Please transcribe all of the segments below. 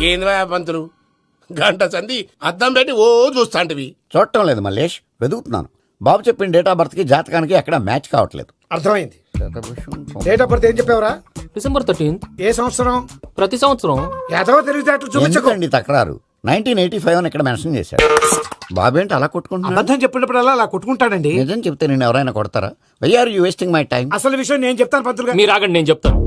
ఏంద్రా పంతులు గంట సంధి అద్దం పెట్టి ఓ చూస్తాంటివి. చూడటం లేదు మల్లేష్, వెతుకుతున్నాను. బాబు చెప్పిన డేట్ ఆఫ్ బర్త్ కి జాతకానికి ఎక్కడ మ్యాచ్ కావట్లేదు. అర్థమైంది. డేట్ ఆఫ్ బర్త్ ఏం చెప్పావురా? December 13th. ఏ సంవత్సరం? ప్రతి సంవత్సరం. ఏదో తెలివితేటలు చూపించకండి. ఎందుకండి తక్రారు? 1985 అని ఇక్కడ మెన్షన్ చేశాడు. బాబు ఏంటి అలా కొట్టుకుంటున్నాడు? అబద్ధం చెప్పినప్పుడల్లా అలా కొట్టుకుంటాడండి. నిజం చెప్తే నేను ఎవరైనా కొడతారా? Why are you wasting my time? అసలు విషయం నేను చెప్తాను పంతులు గారు. మీరు ఆగండి, నేను చెప్తాను.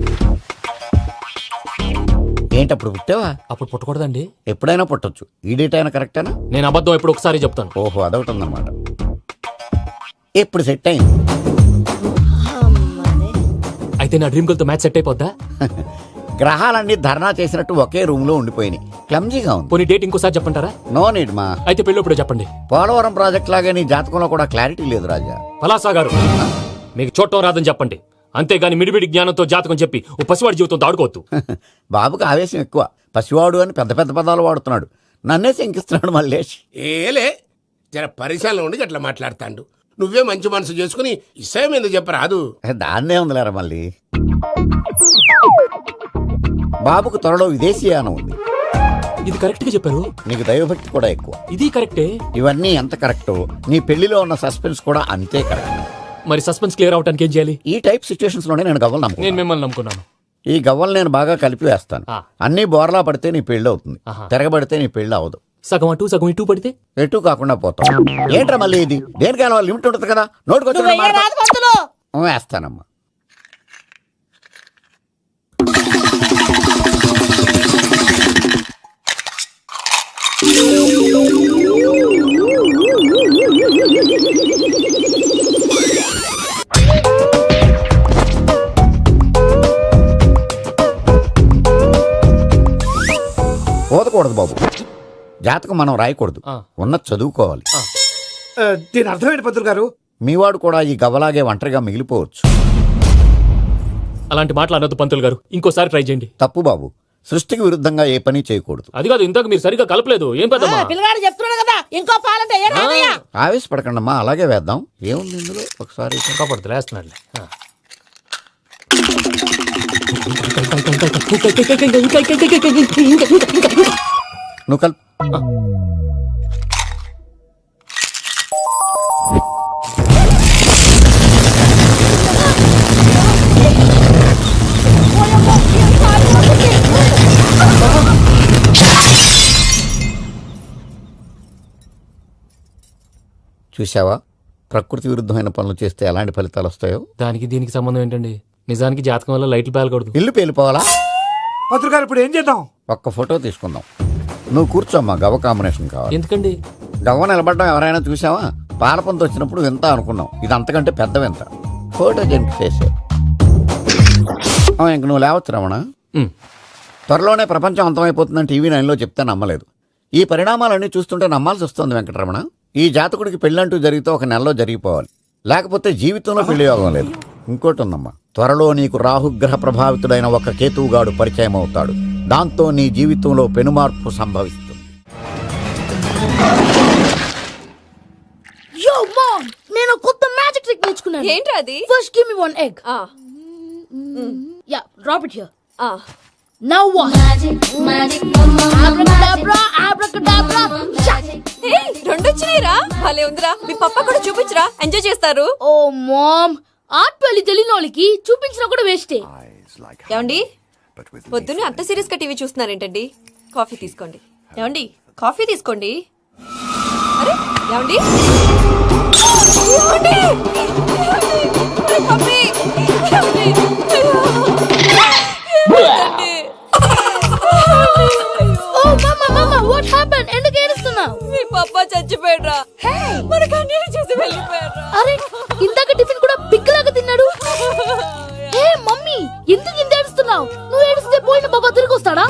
ఏంటి అప్పుడు పుట్టావా? అప్పుడు పుట్టకూడదండి. ఎప్పుడైనా పుట్టొచ్చు. ఈ డేట్ అయినా కరెక్టేనా? నేను అబద్ధం ఎప్పుడు ఒకసారి చెప్తాను. ఓహో, అదొకటి ఉందన్నమాట. ఎప్పుడు సెట్ అయింది? అయితే నా డ్రీమ్ గర్ల్ తో మ్యాచ్ సెట్ అయిపోద్దా? గ్రహాలన్నీ ధర్నా చేసినట్టు ఒకే రూమ్ లో ఉండిపోయినాయి. క్లమ్జీగా ఉంది. పోనీ డేట్ ఇంకోసారి చెప్పంటారా? నో నీడ్ మా. అయితే పెళ్ళప్పుడు చెప్పండి. పోలవరం ప్రాజెక్ట్ లాగే నీ జాతకంలో కూడా క్లారిటీ లేదు రాజా. పలాసా గారు, మీకు చూడటం రాదని చెప్పండి. అంతేగాని మిడిమిడి జ్ఞానంతో జాతకం చెప్పి ఓ పసివాడి జీవితంతో ఆడుకోవద్దు. బాబుకి ఆవేశం ఎక్కువ. పసివాడు అని పెద్ద పెద్ద పదాలు వాడుతున్నాడు. నన్నే శంకిస్తున్నాడు మల్లేష్. ఏలే జర పరిశీలన ఉండి అట్లా మాట్లాడతాండు. నువ్వే మంచి మనసు చేసుకుని ఇష్టం ఎందుకు చెప్పరాదు? దాన్నే ఉందిలేరా మళ్ళీ. బాబుకు త్వరలో విదేశీయానం ఉంది. ఇది కరెక్ట్ గా చెప్పారు. నీకు దైవభక్తి కూడా ఎక్కువ. ఇది కరెక్టే. ఇవన్నీ ఎంత కరెక్టో నీ పెళ్లిలో ఉన్న సస్పెన్స్ కూడా అంతే కరెక్ట్. మరి సస్పెన్స్ క్లియర్ అవడానికి ఏం చేయాలి? ఈ టైప్ సిచ్యువేషన్స్ లోనే నేను గవ్వలు నేను నమ్ముకున్నాను. మిమ్మల్ని నమ్ముకున్నాను. ఈ గవ్వలు నేను బాగా కలిపి వేస్తాను. అన్ని బోర్లా పడితే నీ పెళ్లి అవుతుంది. తిరగబడితే నీ పెళ్లి అవదు. సగం అటు సగం ఇటు పడితే ఎటు కాకుండా పోతాం. ఏంట్రా మళ్ళీ ఇది? దేనికైనా లిమిట్ ఉంటుంది కదా. నోటుకొచ్చి వేస్తానమ్మా. పోదకూడదు బాబు. జాతకం మనం రాయకూడదు, ఉన్నది చదువుకోవాలి. దీని అర్థమైంది పంతులు గారు. మీవాడు కూడా ఈ గవ్వలాగే ఒంటరిగా మిగిలిపోవచ్చు. అలాంటి మాటలు అనొద్దు పంతులు గారు. ఇంకోసారి ట్రై చేయండి. తప్పు బాబు. సృష్టికి విరుద్ధంగా ఏ పని చేయకూడదు. అది కాదు, ఇంతకు మీరు సరిగ్గా కలపలేదు. ఏం పెద్దమ్మా? పిల్లగాడు చెప్తున్నాడు కదా, ఇంకో పాలంటే ఆవేశపడకండమ్మా, అలాగే వేద్దాం. ఏముంది ఇందులో? ఒకసారి కాపాడుతు లేస్తున్నాడులే. నువ్వు కల్. చూసావా, ప్రకృతి విరుద్ధమైన పనులు చేస్తే ఎలాంటి ఫలితాలు వస్తాయో. దానికి దీనికి సంబంధం ఏంటండి? నిజానికి జాతకం వల్ల లైట్లు పేలకూడదు. ఇల్లు పేలిపోవాలా? పంతులు గారు ఇప్పుడు ఏం చేద్దాం? ఒక్క ఫోటో తీసుకుందాం. నువ్వు కూర్చోమ్మా, గవ్వ కాంబినేషన్ కావాలి. ఎందుకండి? గవ్వ నిలబడడం ఎవరైనా చూసావా? పాలపంతో వచ్చినప్పుడు వింత అనుకున్నాం, ఇది అంతకంటే పెద్ద వింత. ఫోటో జెనిక్ చేసే ఇంక నువ్వు లేవచ్చు రమణ. త్వరలోనే ప్రపంచం అంతమైపోతుందని టీవీ 9లో చెప్తే నమ్మలేదు. ఈ పరిణామాలన్నీ చూస్తుంటే నమ్మాల్సి వస్తుంది వెంకటరమణ. ఈ జాతకుడికి పెళ్ళంటూ జరిగితే ఒక నెలలో జరిగిపోవాలి, లేకపోతే జీవితంలో పెళ్లి యోగం లేదు. ఇంకోటి ఉందమ్మా, త్వరలో నీకు రాహుగ్రహ ప్రభావితుడైన ఒక కేతువుగాడు పరిచయం అవుతాడు. దాంతో నీ జీవితంలో పెనుమార్పు సంభవిస్తుంది. Yo mom, నేను కొత్త మ్యాజిక్ ట్రిక్ నేర్చుకున్నాను. ఏంట్రా అది? First give me one egg. Yeah, drop it here. Now what? Magic, abracadabra, abracadabra. హే, రెండు వచ్చినాయిరా. భలే ఉందిరా. మీ పప్ప కూడా చూపించరా, ఎంజాయ్ చేస్తారు. Oh mom, ఆర్ట్ పెళ్లి తెలియని వాళ్ళకి చూపించినా కూడా వేస్టే. ఏమండి, పొద్దున్నే అంత సీరియస్ గా టీవీ చూస్తున్నారేంటండి? కాఫీ తీసుకోండి. ఏమండి, కాఫీ తీసుకోండి. అరే ఏమండి, ఏమండి? పప్పి, ఏమండి? ఏమండి? Oh mama, mama, what happened? ఎందుకు ఏడుస్తున్నావు? మీ పప్ప చచ్చిపోయాడ్రా. మనకు అన్యాయం చేసి వెళ్ళిపోయాడ్రా. అరే ఇందాక టిఫిన్ కూడా పిక్కలాగా తిన్నాడు. హే మమ్మీ, ఎందుకు ఇంత ఏడుస్తున్నావు? నువ్వు ఏడిస్తే పోయిన బాబా తిరిగి వస్తాడా?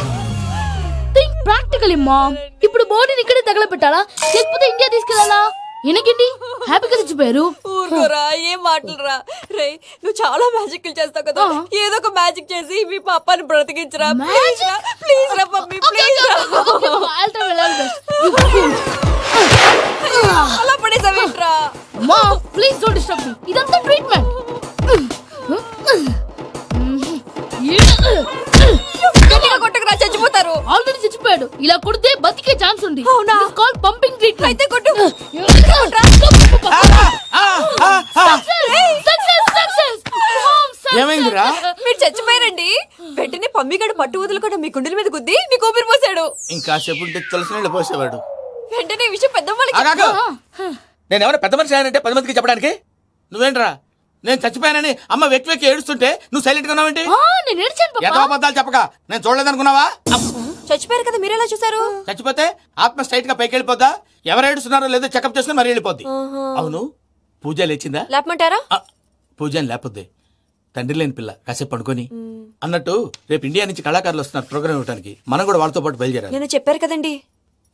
Think practically mom. ఇప్పుడు బాడీని ఇక్కడే తగలబెట్టాలా, లేకపోతే ఇండియా తీసుకెళ్లాలా? ఎనకండి హ్యాపీగా చచ్చిపోయారు. ఊరుకోరా, ఏం మాటలురా. రే, నువ్వు చాలా మ్యాజిక్లు చేస్తావు కదా, ఏదో ఒక మ్యాజిక్ చేసి మీ పాపాని బ్రతికించరా. ప్లీజ్ రా మమ్మీ, ప్లీజ్ రా. అలా పడేసావేంట్రా? Mom please don't disturb me. ఇదంతా ట్రీట్మెంట్. గట్టిగా కొట్టకురా, చచ్చిపోతారు. ఆల్రెడీ చచ్చిపోయాడు. treatment. అయితే కొట్టు. Success. Mom, success. ఏమైందిరా? మీరు చచ్చిపోయారండి. వెంటనే పమ్మిగాడు పట్టు వదులుకుండా మీ గుండెల మీద గుద్ది మీకు ఊపిరి పోసాడు. ఇంకా సేపు తులసి నీళ్ళు పోసేవాడు. వెంటనే ఈ విషయం పెద్దమ్మకి ఆగాగు. నేను ఎవరైనా పెద్ద మనిషి ఆయనంటే 10 మందికి చెప్పడానికి నువ్వేంట్రా నేను చచ్చిపోయానని అమ్మ వెక్కి వెక్కి ఏడుస్తుంటే నువ్వు సైలెంట్ గా ఉన్నావేంటి? నేను ఏడ్చాను ఎంతో పాపా. అబద్ధాలు చెప్పక నేను చూడలేదనుకున్నావా? చచ్చిపోయారు కదా మీరెలా చూసారు? చచ్చిపోతే ఆత్మ స్ట్రైట్ గా పైకి వెళ్ళిపోద్దా? ఎవరు ఏడుస్తున్నారో లేదో చెకప్ చేసుకుని మరీ వెళ్ళిపోద్ది. అవును పూజ లేచిందా? లేపమంటారా? పూజ అని లేకపోద్ది. తండ్రి లేని పిల్ల కాసేపు పడుకొని అన్నట్టు రేపు ఇండియా నుంచి కళాకారులు వస్తున్నారు ప్రోగ్రామ్ ఇవ్వడానికి. మనం కూడా వాళ్ళతో పాటు బయలుదేరాలి. నేను చెప్పారు కదండి.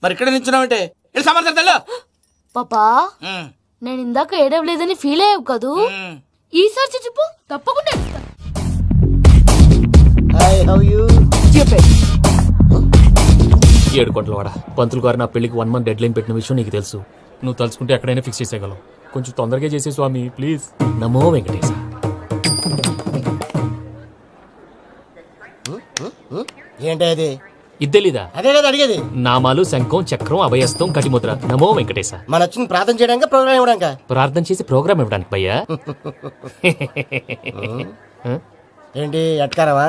మరి ఇక్కడ నిల్చున్నావంటే వెళ్ళి సమర్థతల్లో. పాపా నేను ఇందాక ఏడవలేదని ఫీల్ అయ్యావు కదూ. ఈసారి చెప్పు తప్పకుండా ఏడుస్తా. ఏడు కోట్ల వాడ పంతులు గారు నా పెళ్లికి 1 month డెడ్ లైన్ పెట్టిన విషయం నీకు తెలుసు. నువ్వు తలుచుకుంటే ఎక్కడైనా ఫిక్స్ చేసేయగలవు. కొంచెం తొందరగా చేసే స్వామి ప్లీజ్. నమో వెంకటేశ. ఏంటి అది? ఇది తెలీదా? అదే కదా అడిగేది. నామాలు శంఖం చక్రం అభయస్తం కటిముద్ర. నమో వెంకటేశ. మన వచ్చింది ప్రార్థన చేయడానికి ప్రోగ్రామ్ ఇవ్వడానిక? ప్రార్థన చేసి ప్రోగ్రామ్ ఇవ్వడానికి భయ్యా. ఏంటి ఎట్కారమా?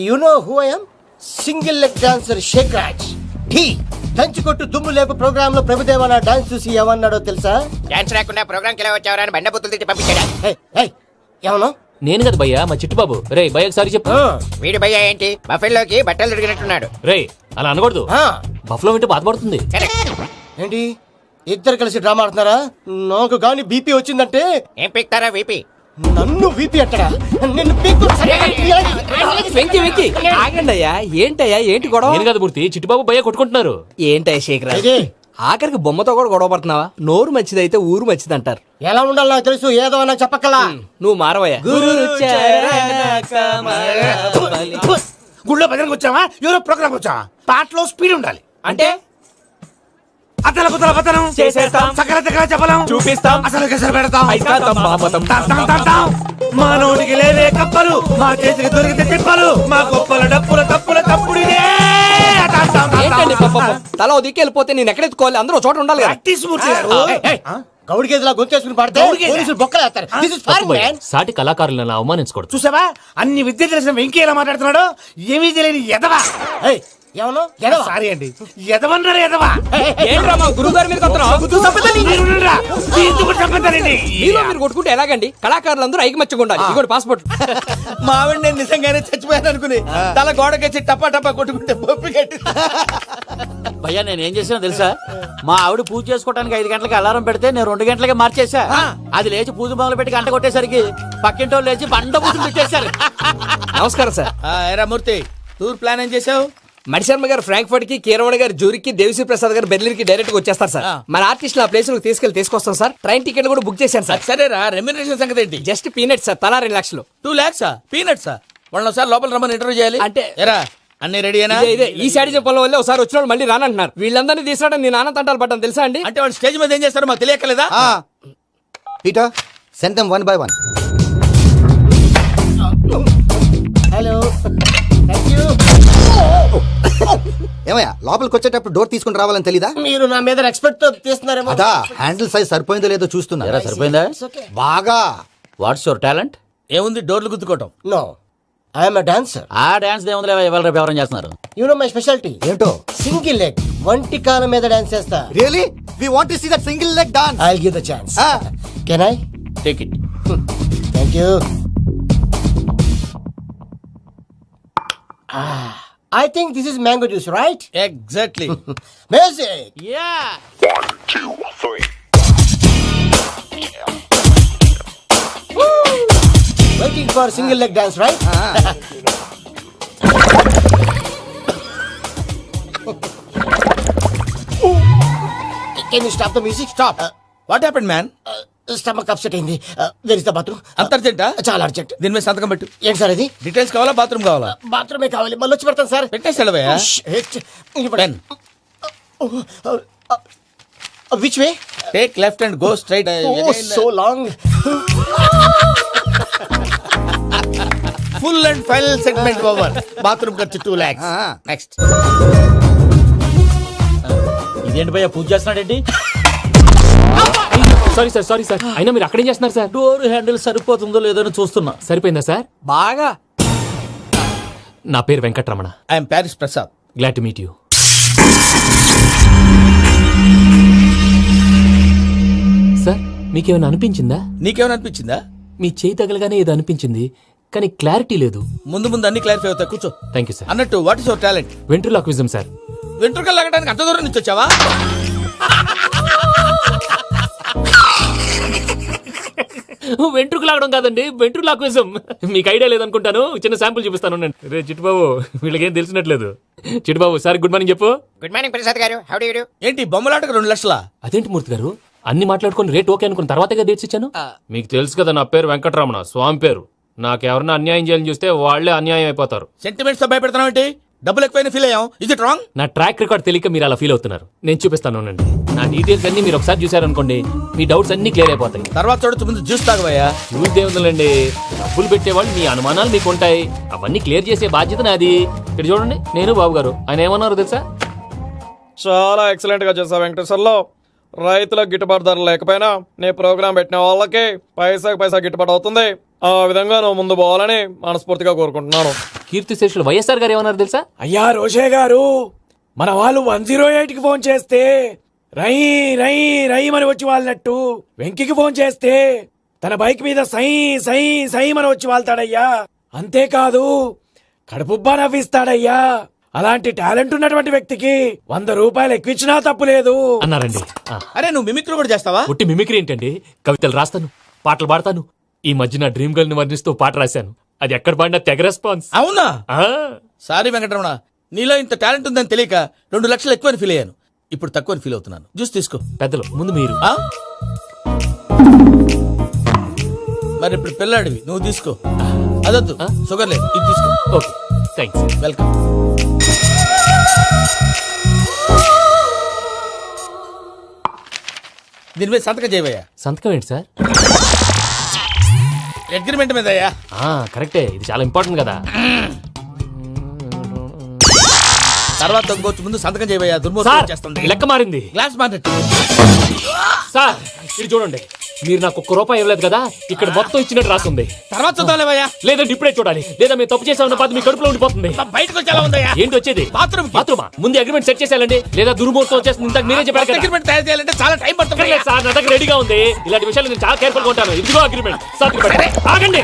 You know who I am? Single leg dancer Shake Raj. ఢీ దంచుకొట్టు దుమ్ము లేపు ప్రోగ్రామ్ లో ప్రభుదేవ నా డాన్స్ చూసి ఏమన్నాడో తెలుసా? డాన్స్ రాకుండా ప్రోగ్రామ్ కి వచ్చావరా అని బండ బుద్ధులు తిట్టి పంపించాడు. ఏమన్నా? నేను కదా భయ్యా మా చిట్టుబాబు. రే భయ్య ఒకసారి చెప్పు. వీడి భయ్య ఏంటి బఫెల్లోకి బట్టలు తిరిగినట్టున్నాడు. రే అలా అనకూడదు. బఫ్లో వింటే బాధపడుతుంది. ఏంటి ఇద్దరు కలిసి డ్రామా ఆడుతున్నారా? నాకు గాని బీపీ వచ్చిందంటే ఏం పిక్తారా వీపీ? నన్ను బీపీ అట్టడా? నిన్ను పీక్కు. వెంకి వెంకి ఆగండి అయ్యా. ఏంటయ్యా ఏంటి గొడవ? నేను కదా మూర్తి చిట్టుబాబు భయ్య కొట్టుకుంటున్నారు. ఏంటయ్యా శేఖరా ఇది ఆఖరికి బొమ్మతో కూడా గొడవ పడుతున్నావా? నోరు మంచిదైతే ఊరు మంచిది అంటారు. ఎలా ఉండాలో నాకు తెలుసు, ఏదో నాకు చెప్పక్కలా. నువ్వు మారవయ్యా. గుళ్ళో భజనకు వచ్చావా? ఎవరో ప్రోగ్రామ్ వచ్చావా? పాటలో స్పీడ్ ఉండాలి. అంటే అతల కుతల పతనం చేసేస్తాం. సకల దగ్గర చెప్పలేం. చూపిస్తాం. అసలు గెసరు పెడతాం. అయితాతం బాపతం. తాం. మా నోటికి లేవే కప్పలు, మా చేతికి దొరికితే తిప్పలు, మా గొప్పల డప్పుల తప్పుల తప్పుడిదే. ఏంటండి పాపం? తల ఓ దిక్కు వెళ్ళిపోతే నేను ఎక్కడెత్తుకోవాలి? అందరూ ఒక చోట ఉండాలి కదా. ప్రాక్టీస్ మూర్తి గారు. గౌడి గేదెలా గొంతేసుకుని పాడితే పోలీసులు బొక్కలు వేస్తారు. This is తప్పు foreign, భయ్యా. man. సాటి కళాకారులను అవమానించకూడదు. చూసావా అన్ని విద్య తెలిసిన వెంకీ ఎలా మాట్లాడుతున్నాడు? ఏమీ తెలియని ఎదవా. ఏయ్, ఏమన్నా? ఎడవ. సారీ అండి, ఎదవన్నారు ఎదవా. ఏంట్రా మా గురువు గారి మీద కొడుతున్నావు? మీరుండురా. ఎందుకు చంపుతారండి? మీలో మీరు కొట్టుకుంటే ఎలాగండి? కళాకారులందరూ ఐకమత్యంగా ఉండాలి. ఇదిగోండి పాస్పోర్ట్. మా ఆవిడ నేను నిజంగానే చచ్చిపోయాను అనుకుని తల గోడకొచ్చి టపా టపా కొట్టుకుంటే బొప్పి కట్టి. భయ్యా నేను ఏం చేసినా తెలుసా? మా ఆవిడ పూజ చేసుకోవడానికి 5 గంటలకి అలారం పెడితే నేను 2 గంటలకి మార్చేసా. అది లేచి పూజ మొదలు పెట్టి గంట కొట్టేసరికి పక్కింటి వాళ్ళు లేచి బండ పూజలు పెట్టేశారు. నమస్కారం సార్. ఏరా మూర్తి టూర్ ప్లాన్ ఏం చేసావు? మణిశర్మ గారు ఫ్రాంక్ఫర్ట్ కి, కీరవాణి గారు జూరికి, దేవిశ్రీ ప్రసాద్ గారు బెర్లిన్ కి డైరెక్ట్ గా వచ్చేస్తారు సార్. మన ఆర్టిస్ట్ ఆ ప్లేస్ తీసుకొస్తాం సార్. ట్రైన్ టికెట్ కూడా బుక్ చేశాను సార్. సరేరా రెమ్యూనరేషన్ సంగతి ఏంటి? జస్ట్ పీనట్ సార్, తలా 2 లక్షలు. 2 lakhs పీనట్సా? వాళ్ళని ఒకసారి లోపల రమ్మని ఇంటర్వ్యూ చేయాలి. అంటే ఎరా అన్ని రెడీ అయినా? ఇదే ఈ సైడ్ చెప్పడం వల్ల ఒకసారి వచ్చిన వాళ్ళు మళ్ళీ రానంటున్నారు. వీళ్ళందరినీ తీసుకురావడం నేను ఆనంద తంటాలు పడ్డాను తెలుసా అండి. అంటే వాళ్ళు స్టేజ్ మీద ఏం చేస్తారో మాకు తెలియక్కలేదా? Peter send them 1 by 1. Hello, thank you. ఏమయ్యా లోపలికి వచ్చేటప్పుడు డోర్ తీసుకుని రావాలని తెలీదా? మీరు నా మీద ఎక్స్పెక్ట్ తో తీస్తున్నారేమో. అదా హ్యాండిల్ సైజ్ సరిపోయిందో లేదో చూస్తున్నా. సరిపోయిందా? బాగా. What's your talent? ఏముంది డోర్లు గుద్దుకోవటం. No, I'm a dancer. ఆ డాన్స్ దేవుందిలే, ఇవాళ రేపు ఎవరైనా చేస్తున్నారు. యు నో మై స్పెషాలిటీ ఏంటో? సింగిల్ లెగ్, వంటి కాలం మీద డాన్స్ చేస్తా. Really we want to see that single leg dance. I will give the chance. Can I take it. Thank you. I think this is mango juice, right? Exactly. Music. Yeah. Waiting for single leg dance, right? Can you stop the music? Stop. What happened man? Stomach upset అయింది. Where is the bathroom? అంత అర్జెంటా? చాలా urgent. దీని మీద సంతకం పెట్టు. ఏంటి sir ఇది? Details కావాలా బాత్రూమ్ కావాలా? బాత్రూమే కావాలి, మళ్ళీ వచ్చి పెడతాను సార్. పెట్టేసాడవయ్యా. Pen. Which way? Take left and go straight. Oh, so long. Full and final segment over. Bathroom ఖర్చు 2 lakhs. నెక్స్ట్. ఇదేంటి భయ్యా పూజ చేస్తున్నాడేంటి? సారీ సార్ అయినా మీరు అక్కడేం చేస్తున్నారు సార్? డోర్ హ్యాండిల్ సరిపోతుందో లేదో అని చూస్తున్నా. సరిపోయిందా సార్? బాగా. నా పేరు Venkataramana. I'm Paris Prasad. Glad to meet you. Sir మీకేమైనా అనిపించిందా? నీకేమైనా అనిపించిందా? మీ చేయి తగలగానే ఏదో అనిపించింది, కానీ క్లారిటీ లేదు. ముందు ముందు అన్ని క్లారిఫై అవుతాయి, కూర్చో. Thank you sir. అన్నట్టు what is your talent? Ventriloquism sir. వెంట్రుకలు లాగడానికి అంత దూరం నుంచి వచ్చావా? వెంట్రుకు లాగడం కాదండి, వెంట్రులాక్విజం. మీకు ఐడియా లేదనుకుంటాను, చిన్న శాంపుల్ చూపిస్తాను. రే చిట్టుబాబు, వీళ్ళకేం తెలిసినట్లేదు. చిట్టుబాబు సార్ గుడ్ మార్నింగ్ చెప్పు. Good morning Prasad garu. How do you do? ఏంటి బొమ్మలాటకు 2 లక్షలా? అదేంటి మూర్తి గారు, అన్ని మాట్లాడుకుని రేట్ ఓకే అనుకున్న తర్వాతగా డేట్స్ ఇచ్చాను. మీకు తెలుసు కదా నా పేరు వెంకటరమణ, స్వామి పేరు. నాకెవరన్నా అన్యాయం చేయాలని చూస్తే వాళ్లే అన్యాయం అయిపోతారు. సెంటిమెంట్స్ తో భయపెడతావు ఏంటి? డబ్బులు ఎక్కువైనా ఫీల్ అయ్యాం. Is it wrong? నా ట్రాక్ రికార్డ్ తెలియక మీరు అలా ఫీల్ అవుతున్నారు. నేను చూపిస్తాను ఉండండి. నా డీటెయిల్స్ అన్ని మీరు ఒకసారి చూసారనుకోండి, మీ డౌట్స్ అన్ని క్లియర్ అయిపోతాయి. తర్వాత చూడొచ్చు, ముందు జ్యూస్ తాగబోయా. చూస్తే ఉందండి, డబ్బులు పెట్టేవాళ్ళు మీ అనుమానాలు మీకు ఉంటాయి, అవన్నీ క్లియర్ చేసే బాధ్యత నాది. ఇక్కడ చూడండి, నేను బాబు గారు. ఆయన ఏమన్నారు తెలుసా? చాలా ఎక్సలెంట్ గా చేసావు వెంకటేశ్వర్లో. రైతులకు గిట్టుబాటు ధర లేకపోయినా నీ ప్రోగ్రాం పెట్టిన వాళ్ళకి పైసాకి పైసా గిట్టుబాటు అవుతుంది. ఆ విధంగా నువ్వు ముందు పోవాలని మనస్ఫూర్తిగా కోరుకుంటున్నాను. కీర్తి శేషులు వైఎస్ఆర్ గారు ఏమన్నారు తెలుసా? అయ్యా రోషే గారు, మన వాళ్ళు 108కి ఫోన్ చేస్తే రై రై రై అని వచ్చి వాళ్ళనట్టు, వెంకికి ఫోన్ చేస్తే తన బైక్ మీద సై సై సై అని వచ్చి వాళ్తాడయ్యా. అంతేకాదు కడుపుబ్బా నవ్విస్తాడయ్యా. అలాంటి టాలెంట్ ఉన్నటువంటి వ్యక్తికి 100 రూపాయలు ఎక్కువిచ్చినా తప్పు లేదు అన్నారండి. అరే నువ్వు మిమిక్రీ కూడా చేస్తావా? ఉట్టి మిమిక్రీ ఏంటండి, కవితలు రాస్తాను, పాటలు పాడతాను. ఈ మధ్య నా డ్రీమ్ గర్ల్ ని వర్ణిస్తూ పాట రాశాను, అది ఎక్కడ పాడినా తెగ రెస్పాన్స్. అవునా? ఆ, సారీ వెంకటరమణ, నీలో ఇంత టాలెంట్ ఉందని తెలియక 2 లక్షలు ఎక్కువని ఫీల్ అయ్యాను. ఇప్పుడు తక్కువని ఫీల్ అవుతున్నాను. జ్యూస్ తీసుకో. పెద్దలు ముందు మీరు. ఆ? మరి ఇప్పుడు పిల్లాడివి, నువ్వు తీసుకో. అదొద్దు, షుగర్ లేదు, ఇది తీసుకో. Okay thanks. వెల్కమ్. దీని మీద సంతకం చేయవయ్యా. సంతకం ఏంటి సార్? అగ్రిమెంట్ మీద అయ్యా. కరెక్టే, ఇది చాలా ఇంపార్టెంట్ కదా. తర్వాత తగ్గొచ్చు, ముందు సంతకం చేయవయ్యా. సార్ దుర్మోహం చేస్తుంది. లెక్క మారింది. Glass market. సార్ ఇది చూడండి, మీరు నాకు 1 రూపాయి ఇవ్వలేదు కదా, ఇక్కడ మొత్తం ఇచ్చినట్టు రాస్తుంది. తర్వాత చూద్దాంలేవయ్యా. లేదంటే ఇప్పుడే చూడాలి, లేదా మీరు తప్పు చేసామన్న బాధ మీ కడుపులో ఉండిపోతుంది. బయటకు వచ్చేలా ఉందయ్యా. ఏంటి వచ్చేది? బాత్రూమ్. బాత్రూమా? ముందు అగ్రిమెంట్ సెట్ చేసేయాలండి, లేదా దుర్మూర్తం వచ్చేస్తుంది. ఇంతకు మీరే చెప్పారు కదా. అగ్రిమెంట్ తయారు చేయాలంటే చాలా టైం పడుతుంది. అక్కర్లేదు సార్, నా దగ్గర రెడీగా ఉంది. ఇలాంటి విషయాలు నేను చాలా కేర్ఫుల్ గా ఉంటాను. ఇదిగో అగ్రిమెంట్. ఆగండి,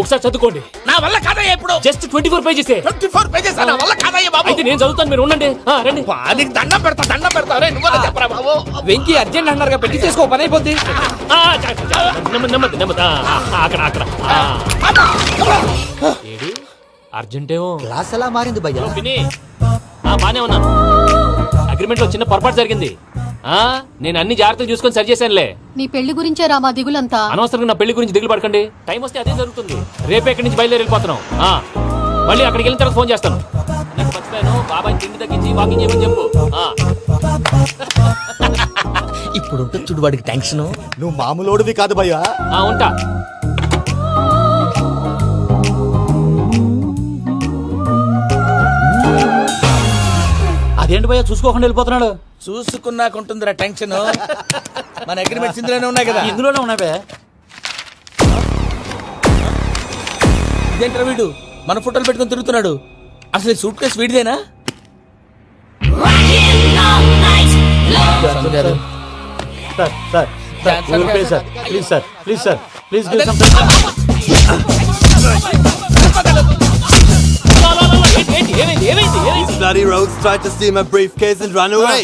ఒకసారి చదువుకోండి. నా వల్ల కాదయ్యా. ఇప్పుడు జస్ట్ 24 పేజెస్. 24 పేజెస్ నా వల్ల కాదయ్యా బాబు. అయితే నేను చదువుతాను, మీరు ఉండండి. రండి. నీకు దండం పెడతా. రే నువ్వు చెప్పరా బాబు. వెంకీ అర్జెంట్ అన్నారుగా, పెట్టి చేసుకో, పని అయిపోద్ది. నెమ్మది. అక్కడ ఏడు అర్జెంటేమో. క్లాస్ ఎలా మారింది భయ్యా? బానే ఉన్నాను. అగ్రిమెంట్ లో చిన్న పొరపాటు జరిగింది. నేను అన్ని జాగ్రత్తలు చూసుకొని సరి చేశానులే. నీ పెళ్లి గురించే రా మా దిగులంతా. అనవసరంగా నా పెళ్లి గురించి దిగులు పడకండి. టైం వస్తే అదే జరుగుతుంది. రేపే ఇక్కడి నుంచి బయలుదేరి వెళ్ళిపోతున్నాం. మళ్ళీ అక్కడికి వెళ్ళిన తర్వాత ఫోన్ చేస్తాను. నేను మర్చిపోయాను, బాబాయ్ తిండి తగ్గించి వాకింగ్ చేయమని చెప్పు. ఇప్పుడు ఉంటుంది చూడు వాడికి టెన్షన్. నువ్వు మామూలోడివి కాదు భయ్యా. ఉంటా. అదేంటి భయ్యా చూసుకోకుండా వెళ్ళిపోతున్నాడు? చూసుకున్నాకుంటుందిరా టెన్షన్. మన అగ్రిమెంట్స్ ఇందులోనే ఉన్నాయి కదా. ఇందులోనే ఉన్నాయి బే. ఇదేంట్రా వీడు మన ఫోటోలు పెట్టుకొని తిరుగుతున్నాడు? అసలు సూట్ కేసు వీడిదేనా? Bloody rogues tried to steal my briefcase and run away.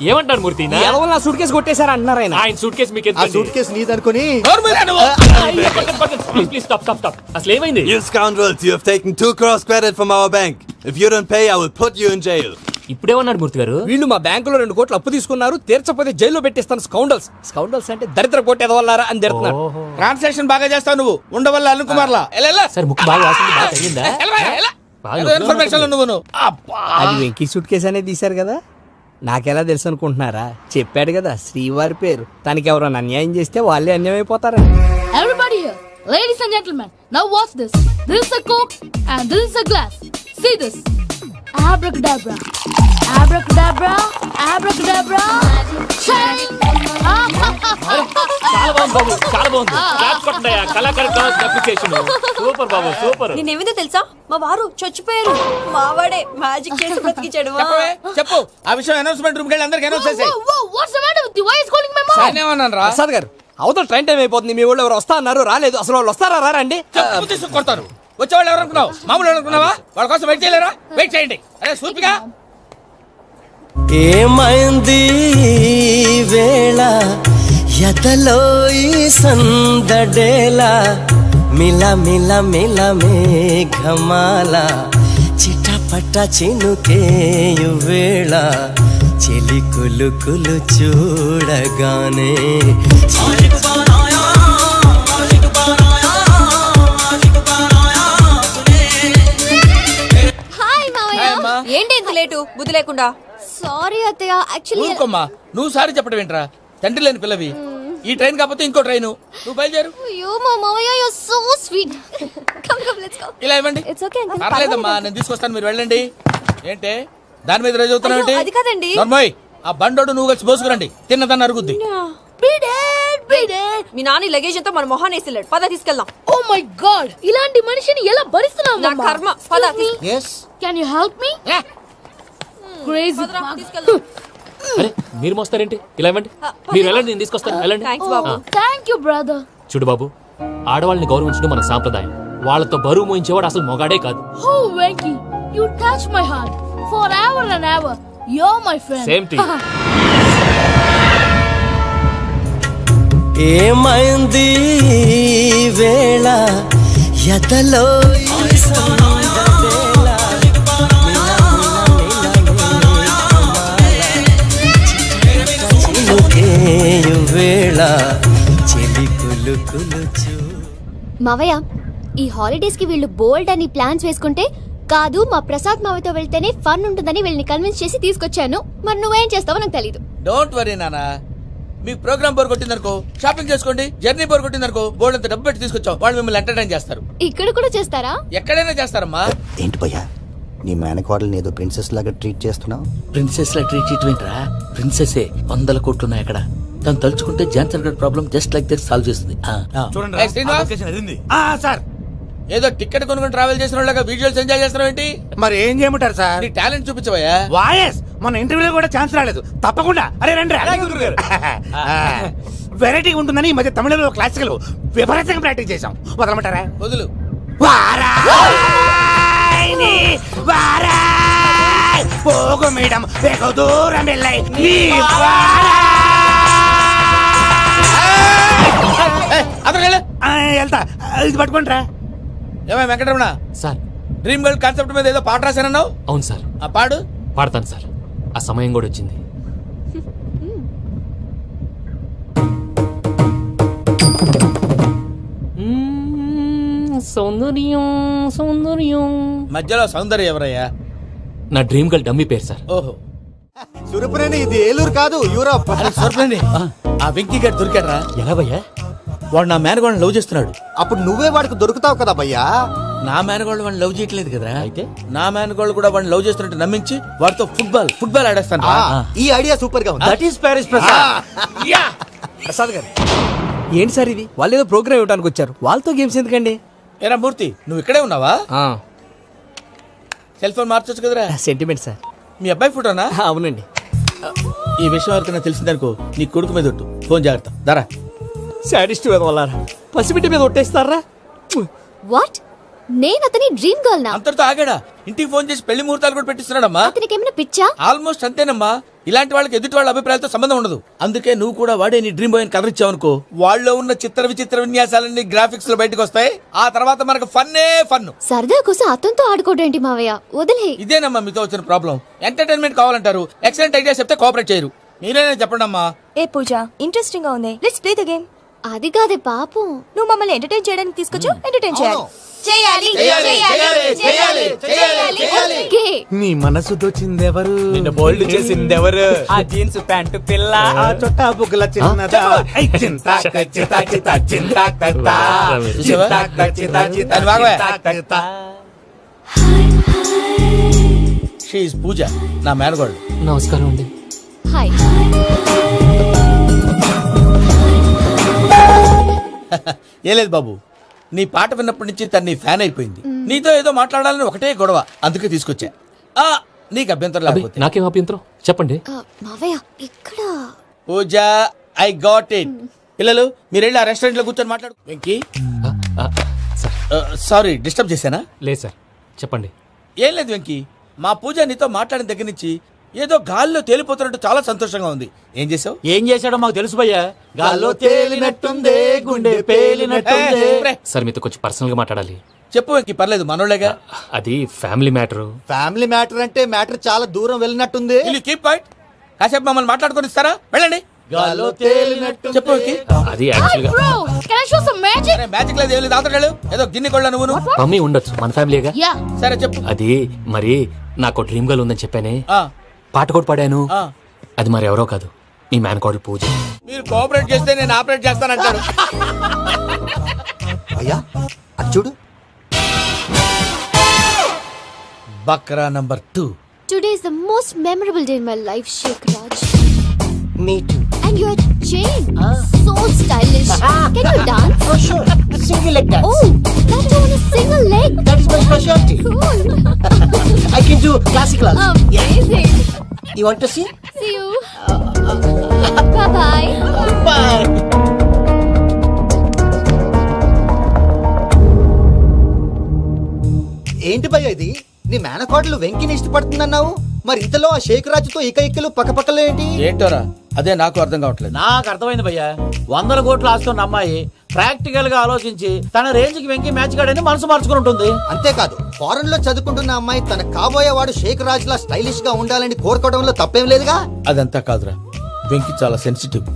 ఏమంటారు మూర్తి? ఎవరు నా సూట్ కేసు కొట్టేశారు అంటున్నారు ఆయన. ఆయన సూట్ కేసు మీకు ఆ సూట్ కేసు నీదనుకుని ప్లీజ్ స్టాప్. అసలు ఏమైంది? You scoundrels, you have taken 2 crores credit from our bank. If you don't pay, I will put you in jail. ఇప్పుడేమన్నాడు మూర్తి గారు? వీళ్ళు మా బ్యాంకులో 2 కోట్లు అప్పు తీసుకున్నారు, తీర్చపోతే జైల్లో పెట్టిస్తాను. స్కౌండల్స్ అంటే దరిద్ర కొట్టేదవల్లారా అని తిడుతున్నారు. ట్రాన్సాక్షన్ బాగా చేస్తావు నువ్వు. ఉండవల్ల అరుణ్ కుమార్లా. సార్ ముక్కు బాగా వాసింది, బాగా తగ్గిందా? ఇన్ఫర్మేషన్ నువ్వు. అది వెంకీ సూట్ కేసు అనేది తీశారు కదా, నాకెలా తెలుసు అనుకుంటున్నారా? చెప్పాడు కదా శ్రీవారి పేరు. తనకి ఎవరైనా అన్యాయం చేస్తే వాళ్ళే అన్యాయం అయిపోతారని. Everybody here, ladies and gentlemen, now watch this. This is a Coke and this is a glass. See this. Abracadabra. Abracadabra, abracadabra, shine. చాలా బాగుంది బాబు, చాలా బాగుంది. క్లాప్స్ కొట్టండి, కళాకారు అప్లికేషన్ సూపర్ బాబు, సూపర్. నేనేమిందో తెలుసా, మా వారు చచ్చిపోయారు, మావాడే మ్యాజిక్ చేసి బ్రతికించాడు. చెప్పవే, చెప్పు ఆ విషయం అనౌన్స్మెంట్ రూమ్ కి వెళ్ళి అందరికి అనౌన్స్ చేసేయ్. Whoa, what's the matter with you? Why is calling my mom? నేనేమన్నాను రా? ప్రసాద్ గారు అవతల ట్రైన్ టైం అయిపోతుంది, మీ వాళ్ళు ఎవరు వస్తా అన్నారు రాలేదు, అసలు వాళ్ళు వస్తారా రారా అండి? చెప్పు తీసుకు కొడతారు. వచ్చేవాళ్ళు ఎవరు అనుకున్నావు? మామూలు అనుకున్నావా? వాళ్ళ కోసం వెయిట్ చేయలేరా? వెయిట్ చేయండి. అరే సూపిగా ఏమైంది ఈ వేళ ఎదలో ఈ సందడేల మిల మిల మిల మేఘమాల చిటపట చినుకేయు వేళ చెలి కులు కులు చూడగానే హాయ్ మావయ్య. ఏంటి ఇంత లేటు, బుద్ధి లేకుండా? సారీ అత్తయ్య, యాక్చువల్లీ ఊరుకోమ్మా, నువ్వు సారి చెప్పడం ఏంట్రా? తండ్రి లేని పిల్లవి. ఈ ట్రైన్ కాకపోతే ఇంకో ట్రైన్, నువ్వు బయలుదేరు. అయ్యో మా మావయ్య, you are so sweet. Come come let's go. ఇలా ఇవ్వండి. It's okay uncle. పర్లేదమ్మా, నేను తీసుకొస్తాను, మీరు వెళ్ళండి. ఏంటే దాని మీద రోజు అవుతున్నావు అయ్యో, అది కాదండి. నర్మోయ్, ఆ బండోడు నువ్వు కలిసి పోసుకురండి, తిన్నదాన్ని అరుగుద్ది. Beat it. Me Nani luggage అంతా మన మొహాన్ని వేసిల్లాడు, పద తీసుకెళ్దాం. Oh my God! ఇలాంటి మనిషిని ఎలా భరిస్తున్నావు? నా కర్మ. పద yes Can you help me? Crazy. తీసుకెళ్దాం. అరే మీరు మోస్తారేంటి? ఇలా ఇవ్వండి, మీరు వెళ్ళండి, నేను తీసుకొస్తాను, వెళ్ళండి. Thanks Babu. Thank you, brother. చూడు బాబు, ఆడవాళ్ళని గౌరవించడం మన సాంప్రదాయం. వాళ్ళతో బరువు మోయించేవాడు అసలు మొగాడే కాదు. Oh, Venky, you touch my heart forever and ever. You're my friend. Same to you. ఏమైంది ఈ వేళ ఎదలో ఈ సందడేల చినుకేయు వేళ చెలి కులు కులు చూ మావయ్య, ఈ హాలిడేస్ కి వీళ్ళు బోల్డ్ అని ప్లాన్స్ వేసుకుంటే కాదు మా ప్రసాద్ మావయ్యతో వెళ్తేనే ఫన్ ఉంటుందని వీళ్ళని కన్విన్స్ చేసి తీసుకొచ్చాను. మరి నువ్వేం చేస్తావో నాకు తెలీదు. డోంట్ వరీ నానా, మీకు ప్రోగ్రామ్ బోర్ కొట్టిందనుకో షాపింగ్ చేసుకోండి, జర్నీ బోర్ కొట్టిందనుకో బోర్డు అంత డబ్బు పెట్టి తీసుకొచ్చాం, వాళ్ళు మిమ్మల్ని ఎంటర్టైన్ చేస్తారు. ఇక్కడ కూడా చేస్తారా? ఎక్కడైనా చేస్తారమ్మా. ఏంటి భయ్యా, నీ మేనకోడల్ని ఏదో ప్రిన్సెస్ లాగా ట్రీట్ చేస్తున్నావు? ప్రిన్సెస్ లా ట్రీట్ చేయటమేంట్రా? ప్రిన్సెస్ 100 కోట్లు ఉన్నాయి అక్కడ. తను తలుచుకుంటే జాన్సన్ గడ్ problem just like that solve చేస్తుంది. చూడండి సార్, ఏదో టికెట్ కొనుక్కొని ట్రావెల్ చేసిన వాళ్ళగా విజువల్స్ ఎంజాయ్ చేస్తున్నావు ఏంటి? మరి ఏం చేయమంటారు సార్? నీ టాలెంట్ చూపించవయ్యా. వాయస్ మన ఇంటర్వ్యూలో కూడా ఛాన్స్ రాలేదు, తప్పకుండా. అరే రండి వెరైటీ ఉంటుందని ఈ మధ్య తమిళంలో క్లాసికల్ విపరీతంగా ప్రాక్టీస్ చేసాం. వదలమంటారా? వదులు. వారాయని వారాయ్ పోగు మేడం వెగు దూరం వెళ్ళై నీ వెళ్తా, ఇది పట్టుకుంటారా? ఏమై Venkataramana, sir, dream girl concept మీద ఏదో పాట రాశానన్నావు? అవును సార్. ఆ పాడు. పాడతాను సార్, ఆ సమయం కూడా వచ్చింది. సౌందర్యం సౌందర్యం. మధ్యలో సౌందర్య ఎవరయ్యా? నా డ్రీమ్ గర్ల్ డమ్మీ పేరు సార్. ఓహో, సురపురేని ఇది ఏలూరు కాదు, యూరోప్. సర్ప్లేండి. ఆ వెంకీ గారు దొరికాడరా? ఎలా భయ్యా? వాడు నా మేనగోళ్ళని లవ్ చేస్తున్నాడు. అప్పుడు నువ్వే వాడికి దొరుకుతావు కదా భయ్యా. నా మేనగోళ్ళు వాడిని లవ్ చేయట్లేదు కదా. అయితే నా మేనగోళ్ళు కూడా వాడిని లవ్ చేస్తున్నట్టు నమ్మించి వాడితో ఫుట్బాల్ ఆడేస్తాను. ఈ ఐడియా సూపర్ గా ఉంది. That is Paris Prasad. Prasad గారు ఏంటి సార్ ఇది? వాళ్ళు ఏదో ప్రోగ్రామ్ ఇవ్వడానికి వచ్చారు, వాళ్ళతో గేమ్స్ ఎందుకండి? ఏరా మూర్తి, నువ్వు ఇక్కడే ఉన్నావా? సెల్ ఫోన్ మార్చొచ్చు కదరా. Sentiment sir. మీ అబ్బాయి ఫోటోనా? అవునండి. ఈ విషయం ఎవరికైనా తెలిసిందనుకో నీ కొడుకు మీద ఒట్టు. ఫోన్ జాగ్రత్త. దారా. సాడిస్ట్ మీద వాళ్ళారా, పసిబిడ్డ మీద ఒట్టేస్తారా? వాట్? నేను అతని డ్రీమ్ గర్ల్ నా? అంతటితో ఆగాడా? ఇంటికి ఫోన్ చేసి పెళ్లి ముహూర్తాలు కూడా పెట్టిస్తున్నాడమ్మా. అతనికి ఏమైనా పిచ్చా? ఆల్మోస్ట్ అంతేనమ్మా. ఇలాంటి వాళ్ళకి ఎదుటి వాళ్ళ అభిప్రాయాలతో సంబంధం ఉండదు. అందుకే నువ్వు కూడా వాడే నీ డ్రీమ్ బాయ్ అని కవర్ ఇచ్చావనుకో, వాళ్ళలో ఉన్న చిత్ర విచిత్ర విన్యాసాలన్నీ గ్రాఫిక్స్ లో బయటకు వస్తాయి. ఆ తర్వాత మనకు ఫన్నే ఫన్. సరదా కోసం అతనితో ఆడుకోవడం మావయ్య, వదిలే. ఇదేనమ్మా మీతో వచ్చిన ప్రాబ్లం. ఎంటర్టైన్మెంట్ కావాలంటారు, ఎక్సలెంట్ ఐడియా చెప్తే కోఆపరేట్ చేయరు. మీరేనా చెప్పండి అమ్మా. ఏ పూజ, ఇంట్రెస్టింగ్ గా ఉంది, లెట్స్ ప్లే ద గేమ్. అది కాదే పాపం, నువ్వు మమ్మల్ని ఎంటర్టైన్ చేయడానికి తీసుకొచ్చు, ఎంటర్టైన్ చేయాలి. ఓకే. నీ మనసు దోచిందెవరు? నిన్న బోల్డ్ చేసిందెవరు? ఆ జీన్స్ ప్యాంటు పిల్ల, ఆ చొట్టా బుగ్గల చిన్నదా. ఐ చింతా చితా చితా చింతా కత్తా. చింతా చితా చితా అది బాగోయ్. చితా. షీ ఇస్ పూజ, నా మేనగోళ్ళు. నమస్కారం అండి. హాయ్. ఏ లేదు బాబు, నీ పాట విన్నప్పటి నుంచి తను నీ ఫ్యాన్ అయిపోయింది. నీతో ఏదో మాట్లాడాలని ఒకటే గొడవ, అందుకే తీసుకొచ్చా. నీకు అభ్యంతరం లేకపోతే. నాకేం అభ్యంతరం చెప్పండి. మావయ్య ఇక్కడ పూజ, ఐ గాట్ ఇట్. పిల్లలు మీరు వెళ్ళి ఆ రెస్టారెంట్ లో కూర్చొని మాట్లాడు. వెంకీ, సారీ డిస్టర్బ్ చేశానా? లేదు సార్, చెప్పండి. ఏం లేదు వెంకీ, మా పూజ నీతో మాట్లాడిన దగ్గర నుంచి ఏదో గాల్లో తేలిపోతున్నట్టు చాలా సంతోషంగా ఉంది. ఏం చేసావు? ఏం చేశాడో మాకు తెలుసు భయ్యా. గాల్లో తేలినట్టుందే, గుండె పేలినట్టుందే. సార్ మీతో కొంచెం పర్సనల్ గా మాట్లాడాలి. చెప్పు వెంకీ, పర్లేదు మనోళ్ళేగా. అది ఫ్యామిలీ మ్యాటర్. ఫ్యామిలీ మ్యాటర్ అంటే మ్యాటర్ చాలా దూరం వెళ్ళినట్టుంది. Keep point. కాసేపు మమ్మల్ని మాట్లాడుకొని ఇస్తారా? వెళ్ళండి. గాల్లో తేలినట్టు చెప్పు వెంకీ. అది యాక్చువల్ గా Bro, can I show some magic? Magic లేదు, ఏం లేదు. ఆతడాలు ఏదో గిన్నె కొళ్ళ నువ్వు. మమ్మీ ఉండొచ్చు, మన ఫ్యామిలీగా. Yeah. సరే చెప్పు. అది మరి నాకు డ్రీమ్ గర్ల్ ఉందని చెప్పానే, ఆ, పాట కూడా పాడాను. ఆ. అది మరి ఎవరో కాదు, మీ మేనకోడలు పూజ. మీరు కోఆపరేట్ చేస్తే నేను ఆపరేట్ చేస్తానంటారు. అయ్యా అది చూడు. బక్రా number 2. Today is the most memorable day in my life, Shake Raj. Me too. And your chain, so stylish. Can you dance? Oh, sure. Single leg dance. Oh, that too on a single leg. That is my specialty. Cool. I can do classical also. Amazing. You want to see? See you. Bye-bye. Bye. ఏంటి భయ్య ఇది? నీ మేనకోడలు వెంకిని ఇష్టపడుతుందన్నావు, మరి ఇంతలో ఆ షేక్ రాజుతో ఇకలు పక్కపక్కలో ఏంటి? ఏంటోరా, అదే నాకు అర్థం కావట్లేదు. నాకు అర్థమైంది భయ్యా. 100 కోట్లు ఆస్తున్న అమ్మాయి ప్రాక్టికల్ గా ఆలోచించి తన రేంజ్ కి వెంకి మ్యాచ్ కాడని మనసు మార్చుకుని ఉంటుంది. అంతేకాదు, ఫారెన్ లో చదువుకుంటున్న అమ్మాయి తన కాబోయేవాడు షేక్ రాజ్ లా స్టైలిష్ గా ఉండాలని కోరుకోవడంలో తప్పేం లేదుగా. అదంతా కాదురా, వెంకి చాలా సెన్సిటివ్.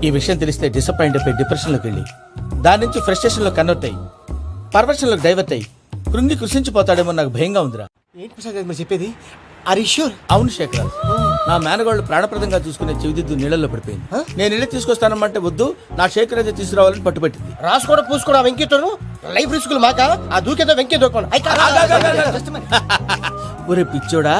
ఈ విషయం తెలిస్తే డిసప్పాయింట్ అయిపోయి డిప్రెషన్లోకి వెళ్ళి దాని నుంచి ఫ్రస్ట్రేషన్లో కన్వర్ట్ అయ్యి పర్వర్షన్లోకి డైవర్ట్ అయ్యి కృంగి కృషించిపోతాడేమో నాకు భయంగా ఉందిరా. ఏంటి ప్రసాద్ గారు మీరు చెప్పేది? Are you sure? అవును శేఖర్, నా మేనగాళ్ళు ప్రాణప్రదంగా చూసుకునే చెవిదిద్దు నీళ్ళల్లో పడిపోయింది. నేను ఇళ్ళి తీసుకొస్తానమ్మంటే వద్దు, నా శేఖర్ అయితే తీసుకురావాలని పట్టుబట్టింది. రాసుకోవడం పూసుకోవడం వెంకీతోను లైఫ్ రిస్కులు మాక. ఆ దూకేదో వెంకీ దూకోండి. ఒరే పిచ్చోడా,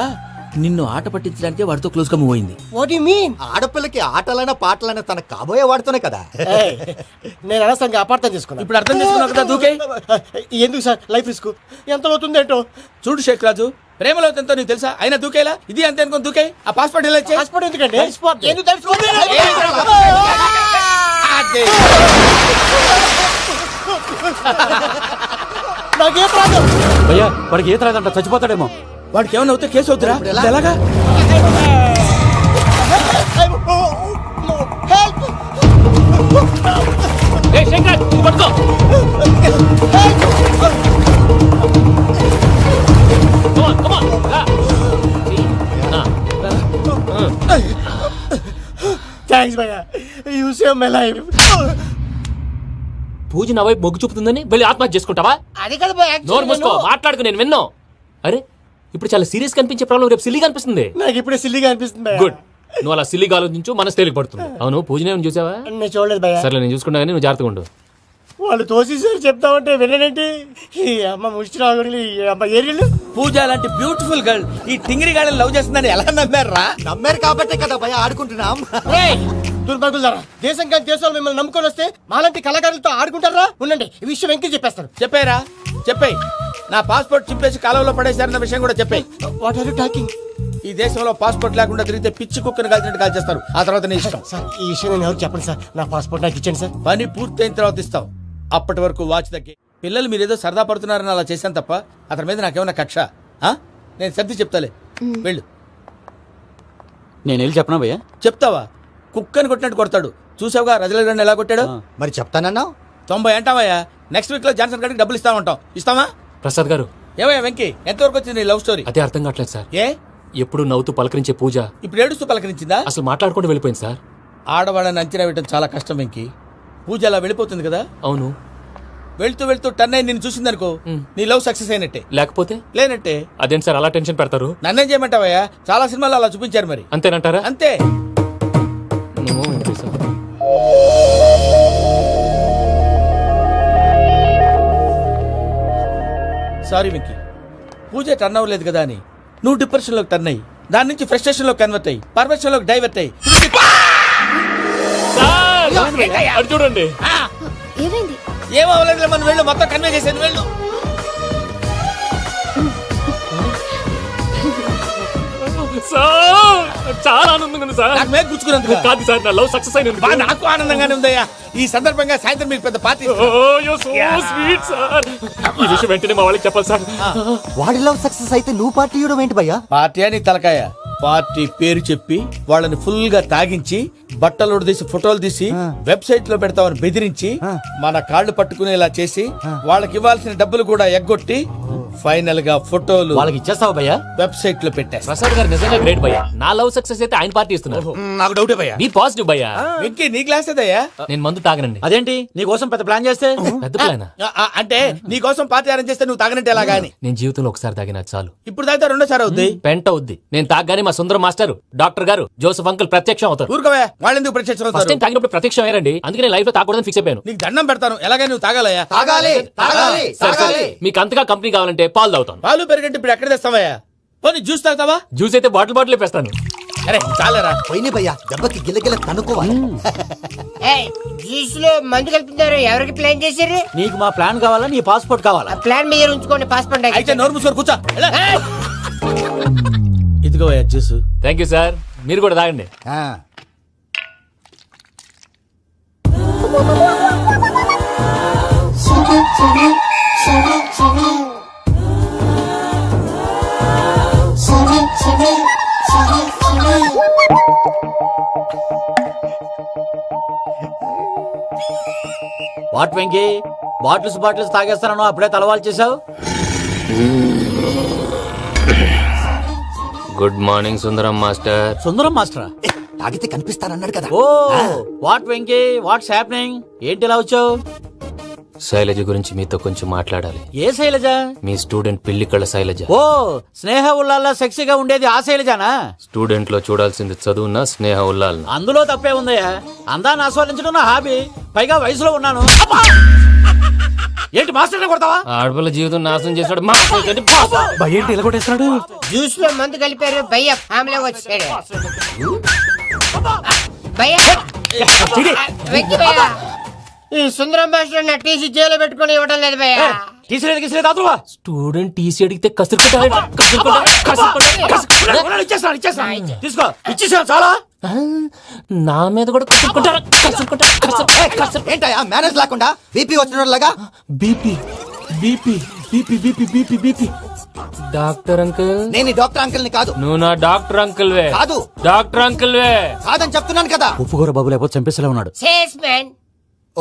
నిన్ను ఆట పట్టించడానికి వాడితో క్లోజ్ గా మూవ్ అయింది. What you mean? ఆడపిల్లకి ఆటలైనా పాటలైనా తన కాబోయేవాడితోనే కదా. నేను అనవసరంగా అపార్థం చేసుకున్నా. ఇప్పుడు అర్థం చేసుకున్నావు కదా, దూకే. ఎందుకు సార్ లైఫ్ రిస్క్? ఎంత అవుతుంది ఏంటో. చూడు షేక్ రాజు, ప్రేమలో ఎంతో నీకు తెలుసా? అయినా దూకేలా? ఇది అంతే అనుకుని దూకే. ఆ పాస్పోర్ట్ ఎలా ఇచ్చే? పాస్పోర్ట్ ఎందుకండి? ఎందుకు తెలుసుకోండి? నాకే ప్రాబ్లం. భయ్యా వాడికి ఈత రాదంట, చచ్చిపోతాడేమో. వాడికి ఏమైనా అవుతే కేసు అవుతురా? ఎలాగా? థ్యాంక్స్ భయ్యా, యు సేవ్ మై లైఫ్. పూజ నా వైపు మొగ్గు చూపుతుందని వెళ్ళి ఆత్మహత్య చేసుకుంటావా? అది కదా భయ్యా, నోరు మూసుకో, మాట్లాడుకు, నేను విన్నో. అరే ఇప్పుడు చాలా సీరియస్ కనిపించే ప్రాబ్లం రేపు సిల్లీగా అనిపిస్తుంది. నాకు ఇప్పుడే సిల్లిగా అనిపిస్తుంది భయ్యా. గుడ్, నువ్వు అలా సిల్లీగా ఆలోచించు, మనసు తేలిక పడుతుంది. అవును, పూజనే చూసావా? నేను చూడలేదు భయ్యా. సరే నేను చూసుకున్నా కానీ నువ్వు జాగ్రత్తగా ఉండు. వాళ్ళు తోసేసారు చెప్తామంటే విననేంటి? ఈ అమ్మ ముష్టి రాగుడి, ఈ అమ్మ ఏరియలు. పూజ లాంటి బ్యూటిఫుల్ గర్ల్ ఈ టింగిరి గాడిని లవ్ చేస్తుందని ఎలా నమ్మారా? నమ్మారు కాబట్టే కదా భయ ఆడుకుంటున్నాం. దుర్భగులారా, దేశం కానీ దేశాలు మిమ్మల్ని నమ్ముకొని వస్తే మాలాంటి కళాకారులతో ఆడుకుంటారా? ఉండండి, ఈ విషయం వెంకీ చెప్పేస్తాను. చెప్పారా? చెప్పేయ్. నా పాస్పోర్ట్ చింపేసి కాలంలో పడేశారన్న విషయం కూడా చెప్పేయ్. What are you talking? ఈ దేశంలో పాస్పోర్ట్ లేకుండా తిరిగితే పిచ్చి కుక్కను కాల్చినట్టు కాల్చేస్తారు. ఆ తర్వాత నీ ఇష్టం. సార్ ఈ విషయం నేను ఎవరికి చెప్పండి సార్. నా పాస్పోర్ట్ నాకు ఇచ్చేయండి సార్. పని పూర్తయిన తర్వాత ఇస్తాం. అప్పటి వరకు వాచ్ తగ్గి. పిల్లలు మీరేదో సరదా పడుతున్నారని అలా చేశాను తప్ప అతని మీద నాకేమన్నా కక్ష? నేను సర్ది చెప్తాలే, వెళ్ళు. నేను వెళ్ళి చెప్పనా భయ్యా? చెప్తావా? కుక్కని కొట్టినట్టు కొడతాడు. చూసావుగా రజలగడ్ని ఎలా కొట్టాడు? మరి చెప్తానన్నావు. 90 అంటావయ్యా. నెక్స్ట్ వీక్ లో జాన్సన్ గారికి డబ్బులు ఇస్తామంటాం. ఇస్తావా? ప్రసాద్ గారు, ఏమయ్యా వెంకీ, ఎంతవరకు వచ్చింది నీ లవ్ స్టోరీ? అదే అర్థం కావట్లేదు సార్. ఏ ఎప్పుడు నవ్వుతూ పలకరించే పూజ ఇప్పుడు ఏడుస్తూ పలకరించిందా? అసలు మాట్లాడుకుంటూ వెళ్ళిపోయింది సార్. ఆడవాళ్ళని అంచనా వేయడం చాలా కష్టం వెంకీ. పూజ అలా వెళ్ళిపోతుంది కదా. అవును, వెళ్తూ వెళ్తూ టర్న్ అయి నిన్ను చూసిందనుకో, నీ లవ్ సక్సెస్ అయినట్టే. లేకపోతే లేనట్టే. అదేంటి సార్ అలా టెన్షన్ పెడతారు? నన్నేం చేయమంటావయ్యా? చాలా సినిమాలు అలా చూపించారు మరి. అంతేనంటారా? అంతే. సారీ వెంకీ, పూజ టర్న్ అవ్వలేదు కదా అని నువ్వు డిప్రెషన్లోకి టర్న్ అయ్యి దాని నుంచి ఫ్రస్ట్రేషన్ లో కన్వర్ట్ అయ్యి పర్వర్షన్ లోకి డైవర్ట్ అయ్యి అది చూడండి ఏమైంది? ఏం అవ్వలేదు మనం వెళ్ళు మొత్తం కన్వే చేసేది వెళ్ళు. సార్ చాలా ఆనందంగా ఉంది సార్. నాకు మేలు గుచ్చుకున్నందుకు కాదు సార్, నా లవ్ సక్సెస్ అయినందుకు. బా, నాకు ఆనందంగానే ఉందయ్యా. ఈ సందర్భంగా సాయంత్రం మీకు పెద్ద పార్టీ స్వీట్ సార్. ఈ విషయం వెంటనే మా వాళ్ళకి చెప్పాలి సార్. వాడి లవ్ సక్సెస్ అయితే నువ్వు పార్టీ ఇవ్వడం ఏంటి భయ్యా? పార్టీ అని తలకాయ పార్టీ పేరు చెప్పి వాళ్ళని ఫుల్ గా తాగించి బట్టలు తీసి ఫోటోలు తీసి వెబ్సైట్ లో పెడతామని బెదిరించి మన కాళ్ళు పట్టుకునేలా చేసి వాళ్ళకి ఇవ్వాల్సిన డబ్బులు కూడా ఎగ్గొట్టి ఫైనల్ గా ఫోటోలు వాళ్ళకి ఇచ్చేస్తావు భయ్యా? వెబ్సైట్ లో పెట్టేస్తా. ప్రసాద్ గారు నిజంగా గ్రేట్ భయ్యా. నా లవ్ సక్సెస్ అయితే ఆయన పార్టీ ఇస్తున్నారు. నాకు డౌటే భయ్యా. బీ పాజిటివ్ భయ్యా. వెంకీ నీ గ్లాస్ ఏదయ్యా? నేను మందు తాగనండి. అదేంటి నీ కోసం పెద్ద ప్లాన్ చేస్తే? పెద్ద ప్లానా? అంటే నీ కోసం పార్టీ అరేంజ్ చేస్తే నువ్వు తాగనంటే ఎలాగా అని. నేను జీవితంలో ఒకసారి తాగినా చాలు. ఇప్పుడు తాగితే రెండోసారి అవుద్ది. పెంట అవుద్ది. నేను తాగగానే మా సుందరం మాస్టర్, డాక్టర్ గారు, జోసెఫ్ అంకుల్ ప్రత్యక్షం అవుతారు. ఊరుకోవే, వాళ్ళు ఎందుకు ప్రత్యక్షం ఫస్ట్ అవుతారు? టైం తాగినప్పుడు ప్రత్యక్షం అయ్యారండి. అందుకే నేను లైఫ్ లో తాగకూడదని ఫిక్స్ అయిపోయాను. నీకు దండం పెడతాను, ఎలాగైనా నువ్వు తాగాలయ్యా. సరే, సరే. మీకు అంతగా కంపెనీ కావాలంటే పాలు తాగుతాను. పాలు పెరిగంటే ఇప్పుడు ఎక్కడ తెస్తావయ్యా? పోనీ జ్యూస్ తాగుతావా? జ్యూస్ అయితే బాటిల్ వేస్తాను. అరే చాలరా. పోయిన భయ్యా దెబ్బకి గిల్లగిల్ల తనుకోవాలి. జ్యూస్ లో మందు కలుపుతున్నారు. ఎవరికి ప్లాన్ చేశారు? నీకు మా ప్లాన్ కావాలా? నీ పాస్పోర్ట్ కావాలా? ప్లాన్ మీరు ఉంచుకోండి, పాస్పోర్ట్ అయితే నోరు మూసుకొని కూర్చో. ఇదిగో జ్యూస్. Thank you sir. మీరు కూడా తాగండి. వాట్ వెంకీ, బాటిల్స్ తాగేస్తాను అప్పుడే తలవాలు చేసావు. Good morning Sundaram master. Sundaram మాస్టరా? తాగితే కనిపిస్తానన్నాడు కదా. Oh what Venky, what's happening? ఏంటి ఇలా వచ్చావు? శైలజ గురించి మీతో కొంచెం మాట్లాడాలి. ఏ శైలజ? మీ స్టూడెంట్ పిల్లి కళ్ళ శైలజ. ఓ స్నేహ ఉల్లాల్లో సెక్సీగా ఉండేది ఆ శైలజానా? స్టూడెంట్ లో చూడాల్సింది చదువున స్నేహ ఉల్లాల్. అందులో తప్పే ఉందయ్యా. అందాన్ని ఆస్వాదించడం నా హాబీ. పైగా వయసులో ఉన్నాను. ఏంటి మాస్టర్ కొడతావా? ఆడపిల్ల జీవితం నాశనం చేశాడు. ఏంటి ఇలా కొట్టేస్తున్నాడు? జ్యూస్ లో మందు కలిపారు. భయ్య ఫ్యామిలీ వచ్చాడు. భయ్య వెక్కి భయ్య, ఈ సుందరం భాష నా టీసీ జైలు పెట్టుకుని ఇవ్వడం లేదు భయ్య. స్టూడెంట్ టీసీ అడిగితే తీసుకో, ఇచ్చేసా చాలా. నా మీద కూడా ఏంటయ్యా మేనేజ్ లేకుండా బీపీ వచ్చినలాగా? BP BP BP BP BP BP. Doctor uncle, నేను డాక్టర్ అంకుల్ ని కాదు. నువ్వు నా డాక్టర్ అంకుల్ వే. కాదు, డాక్టర్ అంకుల్ వే. కాదని చెప్తున్నాను కదా. ఉప్పుకూర బాబు లేకపోతే చంపేసేలా ఉన్నాడు. Sales man.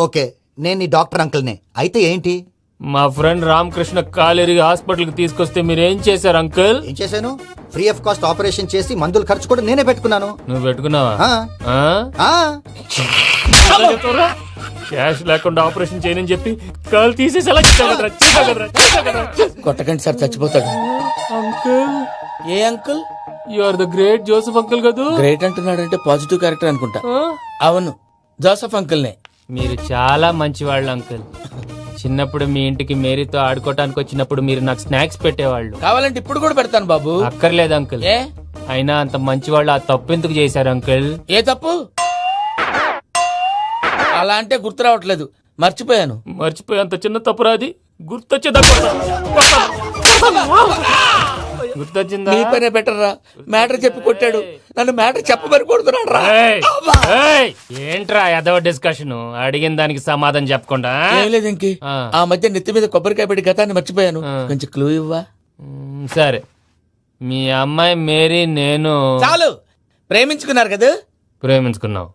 ఓకే, నేను నీ డాక్టర్ అంకుల్ నే. అయితే ఏంటి? మా ఫ్రెండ్ రామకృష్ణ కాలేరికి హాస్పిటల్ కి తీసుకొస్తే మీరేం చేశారు అంకుల్? ఏం చేశాను? ఫ్రీ ఆఫ్ కాస్ట్ ఆపరేషన్ చేసి మందుల ఖర్చు కూడా నేనే పెట్టుకున్నాను. నువ్వు పెట్టుకున్నావా? క్యాష్ లేకుండా ఆపరేషన్ చేయనని చెప్పి కాల్ తీసేసి ఎలా కొట్టకండి సార్, చచ్చిపోతాడు. అంకుల్, ఏ uncle? You are the great Joseph uncle కదా. గ్రేట్ అంటున్నాడంటే పాజిటివ్ క్యారెక్టర్ అనుకుంటా. అవును, జోసెఫ్ అంకుల్ నే. మీరు చాలా మంచివాళ్ళు అంకుల్. చిన్నప్పుడు మీ ఇంటికి మేరీతో ఆడుకోవటానికి వచ్చినప్పుడు మీరు నాకు స్నాక్స్ పెట్టేవాళ్ళు. కావాలంటే ఇప్పుడు కూడా పెడతాను బాబు. అక్కర్లేదు అంకుల్. ఏ అయినా అంత మంచివాళ్ళు ఆ తప్పు ఎందుకు చేశారు అంకుల్? ఏ తప్పు? అలా అంటే గుర్తు రావట్లేదు, మర్చిపోయాను. మర్చిపోయి అంత చిన్న తప్పురాది గుర్తొచ్చేదా? గుర్తొచ్చిందా? నీ పనే బెటర్ రా. మ్యాటర్ చెప్పి కొట్టాడు, నన్ను మ్యాటర్ చెప్పమని కొడుతున్నాడు రా. ఏంట్రా ఎదవ డిస్కషన్? అడిగిన దానికి సమాధానం చెప్పకుండా. ఏం లేదు ఇంకి, ఆ మధ్య నెత్తి మీద కొబ్బరికాయ పెట్టి గతాన్ని మర్చిపోయాను. కొంచెం క్లూ ఇవ్వా? సరే, మీ అమ్మాయి మేరీ నేను చాలు. ప్రేమించుకున్నారు కదా? ప్రేమించుకున్నావు.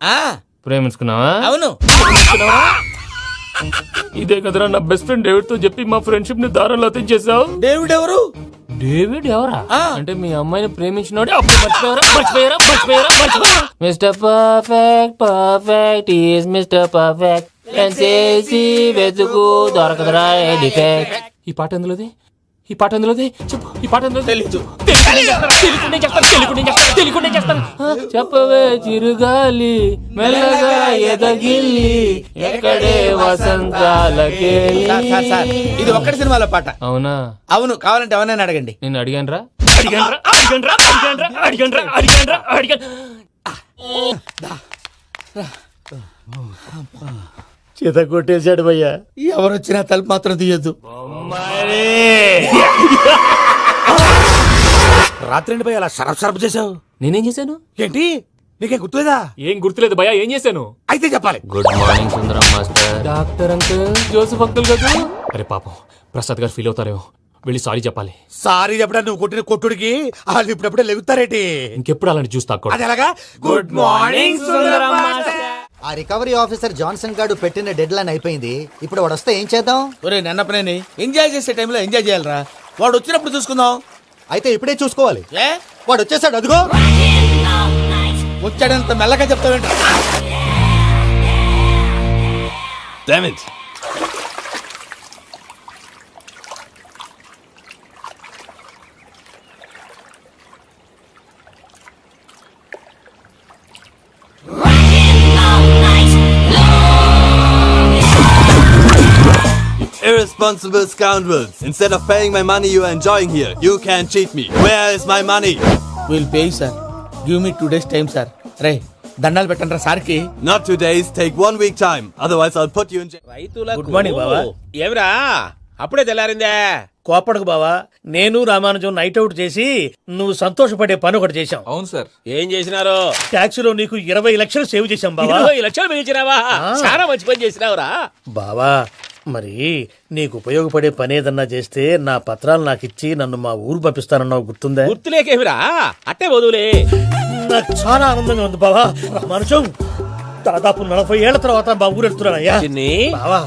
ప్రేమించుకున్నావా? అవును. ఇదే కదరా నా బెస్ట్ ఫ్రెండ్ డేవిడ్ తో చెప్పి మా ఫ్రెండ్షిప్ ని దారంలో తెంచేసావు. డేవిడ్ ఎవరు? డేవిడ్ ఎవరా? అంటే మీ అమ్మాయిని ప్రేమించినోడే అప్పుడు మర్చిపోయారా? Mister perfect perfect is mister perfect చేసి వెతుకు దొరకదురా డిఫెక్ట్. ఈ పాట ఎందులోది? ఈ పాట అందులోదే చెప్పు. ఈ పాట అందులో తెలీదు. తెలియకుండా చేస్తాను. చెప్పవే చిరుగాలి మెల్లగా ఎదగిల్లి ఎక్కడే వసంతాలకే. సార్, ఇది ఒక్కటి సినిమాలో పాట. అవునా? అవును, కావాలంటే ఎవరైనా అడగండి. నేను అడిగాను రా. చేత కొట్టేశాడు భయ్యా. ఎవరు వచ్చినా తలుపు మాత్రం తీయద్దు. రాత్రి భయ అలా షరఫ్ చేసావు. నేనేం చేశాను? ఏంటి నీకేం గుర్తులేదా? ఏం గుర్తులేదు భయ్యా. ఏం చేశాను? అయితే చెప్పాలి. Good morning Sundaram master. Doctor uncle, Joseph uncle కదా. అరే పాపం, ప్రసాద్ గారు ఫీల్ అవుతారేమో. వెళ్ళి సారీ చెప్పాలి. సారీ చెప్పడా నువ్వు కొట్టిన కొట్టుడికి వాళ్ళు ఇప్పుడప్పుడే లెగుతారేటి? ఇంకెప్పుడు అలాంటి జ్యూస్ తాక్కూడదు. అది ఎలాగా? Good morning Sundaram master. ఆ రికవరీ ఆఫీసర్ జాన్సన్ గారు పెట్టిన డెడ్ లైన్ అయిపోయింది. ఇప్పుడు వాడు వస్తే ఏం చేద్దాం? ఒరే నన్నపనేని, ఎంజాయ్ చేసే టైంలో ఎంజాయ్ చేయాలరా. వాడు వచ్చినప్పుడు చూసుకుందాం. అయితే ఇప్పుడే చూసుకోవాలి. ఏ వాడు వచ్చేసాడు, అదిగో. వచ్చాడంత మెల్లగా చెప్తావేంట? Irresponsible scoundrels. Instead of paying my money you are enjoying here, you can cheat me. Where is my money? Will pay sir. Give me 2 days time sir. రే దండాలు పెట్టండి రా సార్కి. Not 2 days, take 1 week time. Otherwise I'll put you in jail. Good morning బావా. ఏమిరా అప్పుడే తెల్లారిందే? కోపడకు బావా. నేను రామానుజం నైట్ అవుట్ చేసి నువ్వు సంతోషపడే పని ఒకటి చేశాం. అవును సార్. ఏం చేసినారు? ట్యాక్సీలో నీకు 20 లక్షలు సేవ్ చేశాం బావా. 20 లక్షలు మిగిల్చినావా? చాలా మంచి పని చేసినావురా బావా, మరి నీకు ఉపయోగపడే పని ఏదన్నా చేస్తే నా పత్రాలు నాకు ఇచ్చి నన్ను మా ఊరు పంపిస్తానన్నావు, గుర్తుందా? గుర్తులేకేమిరా, అట్టే వదులే. నాకు చాలా ఆనందంగా ఉంది బావా. రామానుజం, దాదాపు 40 ఏళ్ల తర్వాత మా ఊరు వెళ్తున్నానయ్యా. బావా,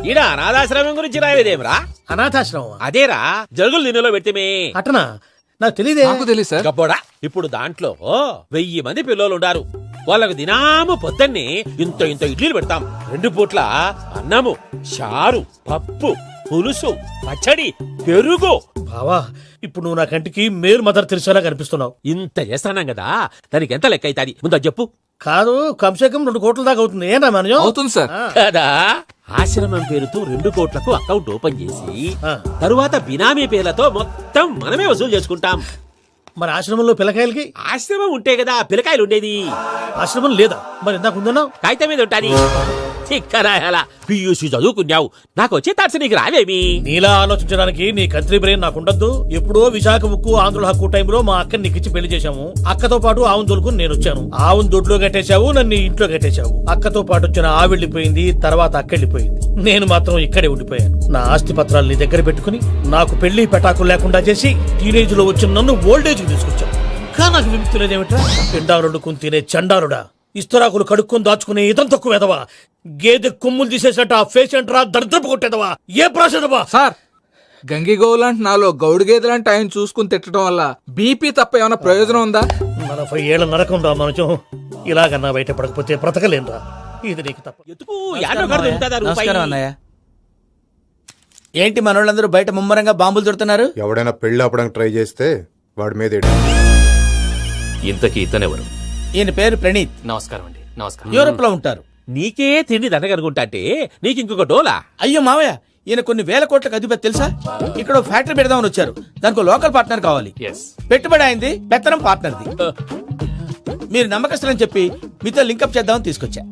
ఈడ అనాథాశ్రమం గురించి రావేదేమిరా? అనాథాశ్రమం అదేరా, జరుగులు దీనిలో పెట్టిమే. అటనా? నాకు తెలియదే. తెలియదు సార్. గబ్బోడా, ఇప్పుడు దాంట్లో 1000 మంది పిల్లలు ఉండారు. వాళ్ళకు దినాము పొద్దున్నే ఇంత ఇంత ఇడ్లీలు పెడతాం. 2 పూట్ల అన్నము, చారు, పప్పు, పులుసు, పచ్చడి, పెరుగు. బావా, ఇప్పుడు నువ్వు నా కంటికి మేరు మదర్ తెలిసేలా కనిపిస్తున్నావు. ఇంత చేస్తున్నాం కదా, దానికి ఎంత లెక్క అవుతుంది ముందు చెప్పు. కాదు, కమ్సేకం 2 కోట్ల దాకా అవుతుంది. ఏం రామానుజం? అవుతుంది సార్. కదా, ఆశ్రమం పేరుతో 2 కోట్లకు అకౌంట్ ఓపెన్ చేసి తరువాత బినామీ పేర్లతో మొత్తం మనమే వసూలు చేసుకుంటాం. మరి ఆశ్రమంలో పిల్లకాయలకి? ఆశ్రమం ఉంటే కదా పిల్లకాయలు ఉండేది. ఆశ్రమం లేదా? మరి ఇందాక ఉందన్నావు. కాగితం మీద ఉంటాది. చిక్కరాయాలా, పియూసీ చదువుకున్నావు, నాకు వచ్చే తాట్స్ నీకు రావేమి? నీలా ఆలోచించడానికి నీ కంట్రీ బ్రెయిన్ నాకు ఉండద్దు. ఎప్పుడో విశాఖ ఉక్కు ఆంధ్రుల హక్కు టైంలో మా అక్కని నీకిచ్చి పెళ్లి చేశాము. అక్కతో పాటు ఆవును దొడుకుని నేను వచ్చాను. ఆవును దొడ్లో కట్టేశావు, నన్ను ఇంట్లో కట్టేశావు. అక్కతో పాటు వచ్చిన ఆవిళ్ళిపోయింది, తర్వాత అక్కెళ్ళిపోయింది. నేను మాత్రం ఇక్కడే ఉండిపోయాను. నా ఆస్తి పత్రాలు నీ దగ్గర పెట్టుకుని నాకు పెళ్లి పెటాకులు లేకుండా చేసి టీనేజ్ లో వచ్చిన నన్ను ఓల్డేజ్ కి తీసుకొచ్చావు. కానీ నాకు విముక్తి లేదేమిట్రా? పిండారుడుకుని తినే చండారుడా, ఇస్తరాకులు కడుక్కొని దాచుకునే ఇతం తక్కువ ఎదవా, గేదె కొమ్ములు తీసేసట ఆ పేషెంట్ రా, దరిద్రపు కొట్టేదవా, ఏ ప్రాసెదవా? సార్, గంగిగోవులాంటి నాలో గౌడు గేదెలాంటి ఆయన చూసుకుని తిట్టడం వల్ల బీపీ తప్ప ఏమైనా ప్రయోజనం ఉందా? 40 ఏళ్ల నరకం రా మనచం. ఇలాగన్నా బయట పడకపోతే బ్రతకలేనురా. ఇది నీకు తప్ప. నమస్కారం అన్నయ్య. ఏంటి మనోళ్ళందరూ బయట ముమ్మరంగా బాంబులు దొరుకుతున్నారు? ఎవడైనా పెళ్లి ఆపడానికి ట్రై చేస్తే వాడి మీద. ఇంతకీ ఇతనెవరు? ఈయన పేరు ప్రణీత్. నమస్కారం అండి. నమస్కారం. యూరోప్ లో ఉంటారు. నీకే తిండి దండగనుకుంటా అంటే నీకు ఇంకొక డోలా? అయ్యో మావయ్య, ఈయన కొన్ని వేల కోట్లకు అధిపతి తెలుసా? ఇక్కడ ఫ్యాక్టరీ పెడదామని వచ్చారు. దానికి లోకల్ పార్ట్నర్ కావాలి. పెట్టుబడి అయింది, పెత్తనం పార్ట్నర్ది. మీరు నమ్మకస్తులని చెప్పి మీతో లింకప్ చేద్దామని తీసుకొచ్చా.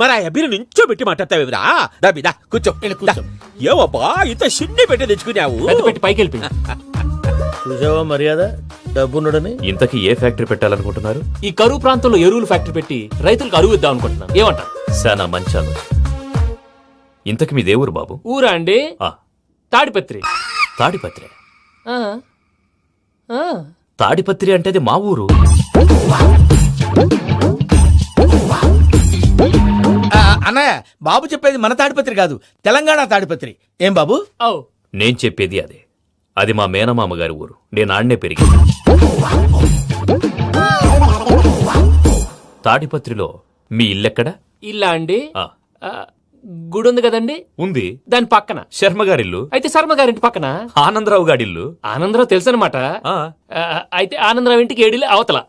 మరి ఆ అబ్బిని నుంచో పెట్టి మాట్లాడతావేమిరా? దాబిదా కూర్చో. ఏవబ్బా ఇంత సిన్ని పెట్టి తెచ్చుకున్నావు? పెట్టి పైకి వెళ్ళిపోయి. చూసావా మర్యాద, డబ్బున్నడని. ఇంతకీ ఏ ఫ్యాక్టరీ పెట్టాలనుకుంటున్నారు? ఈ కరువు ప్రాంతంలో ఎరువులు ఫ్యాక్టరీ పెట్టి రైతులకు అరువు ఇద్దాం అనుకుంటున్నాను. ఏమంటారు? శానా మంచి ఆలోచన. ఇంతకి మీ దేవురు బాబు? ఊరా అండి, తాడిపత్రి. తాడిపత్రి? తాడిపత్రి అంటే అది మా ఊరు. అన్నయ్య, బాబు చెప్పేది మన తాడిపత్రి కాదు, తెలంగాణ తాడిపత్రి. ఏం బాబు? నేను చెప్పేది అదే. అది మా మేనమామ గారి ఊరు. నేను ఆడనే పెరిగింది. తాడిపత్రిలో మీ ఇల్లెక్కడ? ఇల్లా అండి, గుడి ఉంది కదండి ఉంది. దాని పక్కన శర్మ గారిల్లు. అయితే శర్మ గారింటి పక్కన ఆనందరావు గారిల్లు. ఆనందరావు తెలుసు అనమాట. అయితే ఆనందరావు ఇంటికి ఏడిలే అవతల.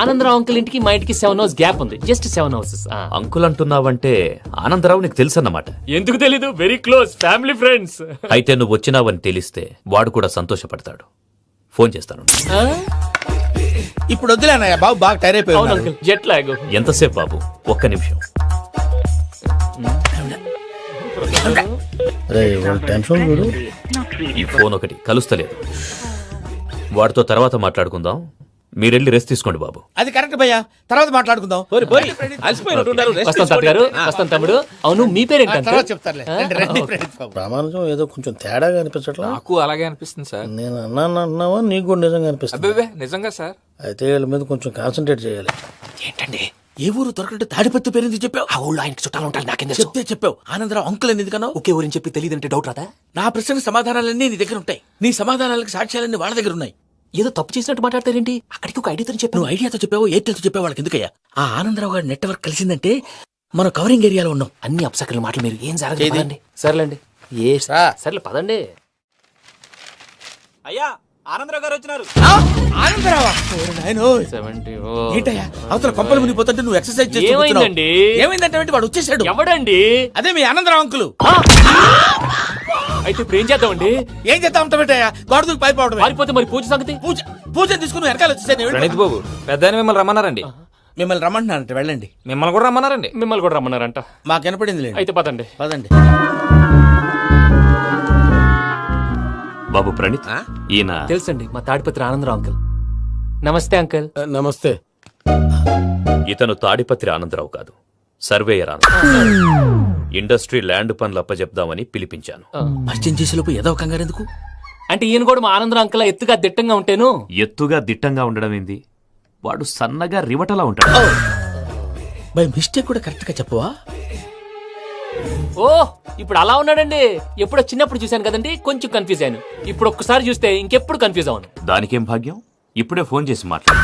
ఆనందరావు అంకుల్ ఇంటికి మా ఇంటికి 7 hours గ్యాప్ ఉంది. Just 7 houses. అంకుల్ అంటున్నావంటే ఆనందరావు నీకు తెలుసు అన్నమాట. ఎందుకు తెలీదు? Very close family friends. అయితే నువ్వు వచ్చినావని తెలిస్తే వాడు కూడా సంతోషపడతాడు. ఫోన్ చేస్తాను. ఇప్పుడు వద్దులే అన్నయ్య, బాబు బాగా టైర్ అవును అయిపోయి అంకుల్, జెట్ లాగ్. ఎంతసేపు బాబు? ఒక్క నిమిషం. టెన్షన్ చూడు. ఈ ఫోన్ ఒకటి కలుస్తలేదు. వాడితో తర్వాత మాట్లాడుకుందాం. మీరెళ్ళి రెస్ట్ తీసుకోండి బాబు. అది కరెక్ట్ భయ్యా, తర్వాత మాట్లాడుకుందాం. వస్తాం తాత గారు, వస్తాం తమ్ముడు. అవును మీ పేరేంటంటే? తర్వాత చెప్తారులే. ప్రామాణికం ఏదో కొంచెం తేడాగా అనిపించట్లా? నాకు అలాగే అనిపిస్తుంది సార్. నేను అన్నావా నీకు కూడా నిజంగా అనిపిస్తుంది? అబ్బే నిజంగా సార్. అయితే వీళ్ళ మీద కొంచెం కాన్సన్ట్రేట్ చేయాలి. ఏంటండి ఏ ఊరు దొరకట్టు తాడిపత్రి పేరు ఎందుకు చెప్పావు? ఆ ఊళ్ళో ఆయనకి చుట్టాలు ఉంటారు. నాకేం చెప్తే చెప్పావు. ఆనందరావు అంకుల్ అని ఎందుకన్నావు? ఒకే ఊరిని చెప్పి తెలియదంటే డౌట్ రాదా? నా ప్రశ్నకు సమాధానాలన్నీ నీ దగ్గర ఉంటాయి. నీ సమాధానాలకు సాక్ష్యాలన్నీ వాళ్ళ దగ్గర ఉన్నాయి. ఏదో తప్పు చేసినట్టు మాట్లాడతారేంటి? అక్కడికి ఒక ఐడియాతో చెప్పు. నువ్వు ఐడియాతో చెప్పావు, ఎయిర్టెల్తో చెప్పావు, వాళ్ళకి ఎందుకయ్యా? ఆ ఆనందరావు గారి నెట్వర్క్ కలిసిందంటే మనం కవరింగ్ ఏరియాలో ఉన్నాం. అన్ని అప్సకర్ల మాటలు మీరు ఏం జరగదండి. సర్లేండి. ఏ సర్లే పదండి. అయ్యా ఆనందరావు గారు వచ్చినారు. ఆనందరావా? ఏంటయ్యా అవతల కొంపలు మునిగిపోతుంటే నువ్వు ఎక్సర్సైజ్ చేస్తూ ఏమైందండి? ఏమైందంటే వాడు వచ్చేసాడు. ఎవడండి? అదే మీ ఆనందరావు అంకులు. అయితే ఇప్పుడు ఏం చేద్దామండి? ఏం చేద్దాం అంటావేంటయ్యా? గోడ దూకి పైపోవడం. పారిపోతే మరి పూజ సంగతి? పూజ తీసుకుని వెనకాల వచ్చేసాను. ప్రణీత్ బాబు పెద్ద మిమ్మల్ని రమ్మన్నారండి. మిమ్మల్ని రమ్మంటున్నారంట, వెళ్ళండి. మిమ్మల్ని కూడా రమ్మన్నారండి. మిమ్మల్ని కూడా రమ్మన్నారంట. మాకు వినపడింది. అయితే పదండి. పదండి. బాబు ప్రణీత్, ఈయన తెలుసండి మా తాడిపత్రి ఆనందరావు అంకుల్. నమస్తే అంకుల్. నమస్తే. ఇతను తాడిపత్రి ఆనందరావు కాదు, సర్వేయర్ ఆనందరావు. ఇండస్ట్రీ ల్యాండ్ పనులు అప్పచెప్దామని పిలిపించాను. పరిచయం చేసేలోపు ఏదో కంగారు ఎందుకు? అంటే ఈయన కూడా మా ఆనందరావు అంకుల్ ఎత్తుగా దిట్టంగా ఉంటేను. ఎత్తుగా దిట్టంగా ఉండడం ఏంది? వాడు సన్నగా రివటలా ఉంటాడు. బై మిస్టేక్ కూడా కరెక్ట్ గా చెప్పవా? ఓ ఇప్పుడు అలా ఉన్నాడండి. ఎప్పుడో చిన్నప్పుడు చూశాను కదండి, కొంచెం కన్ఫ్యూజ్ అయ్యాను. ఇప్పుడు ఒక్కసారి చూస్తే ఇంకెప్పుడు కన్ఫ్యూజ్ అవ్వను. దానికేం భాగ్యం? ఇప్పుడే ఫోన్ చేసి మాట్లాడు.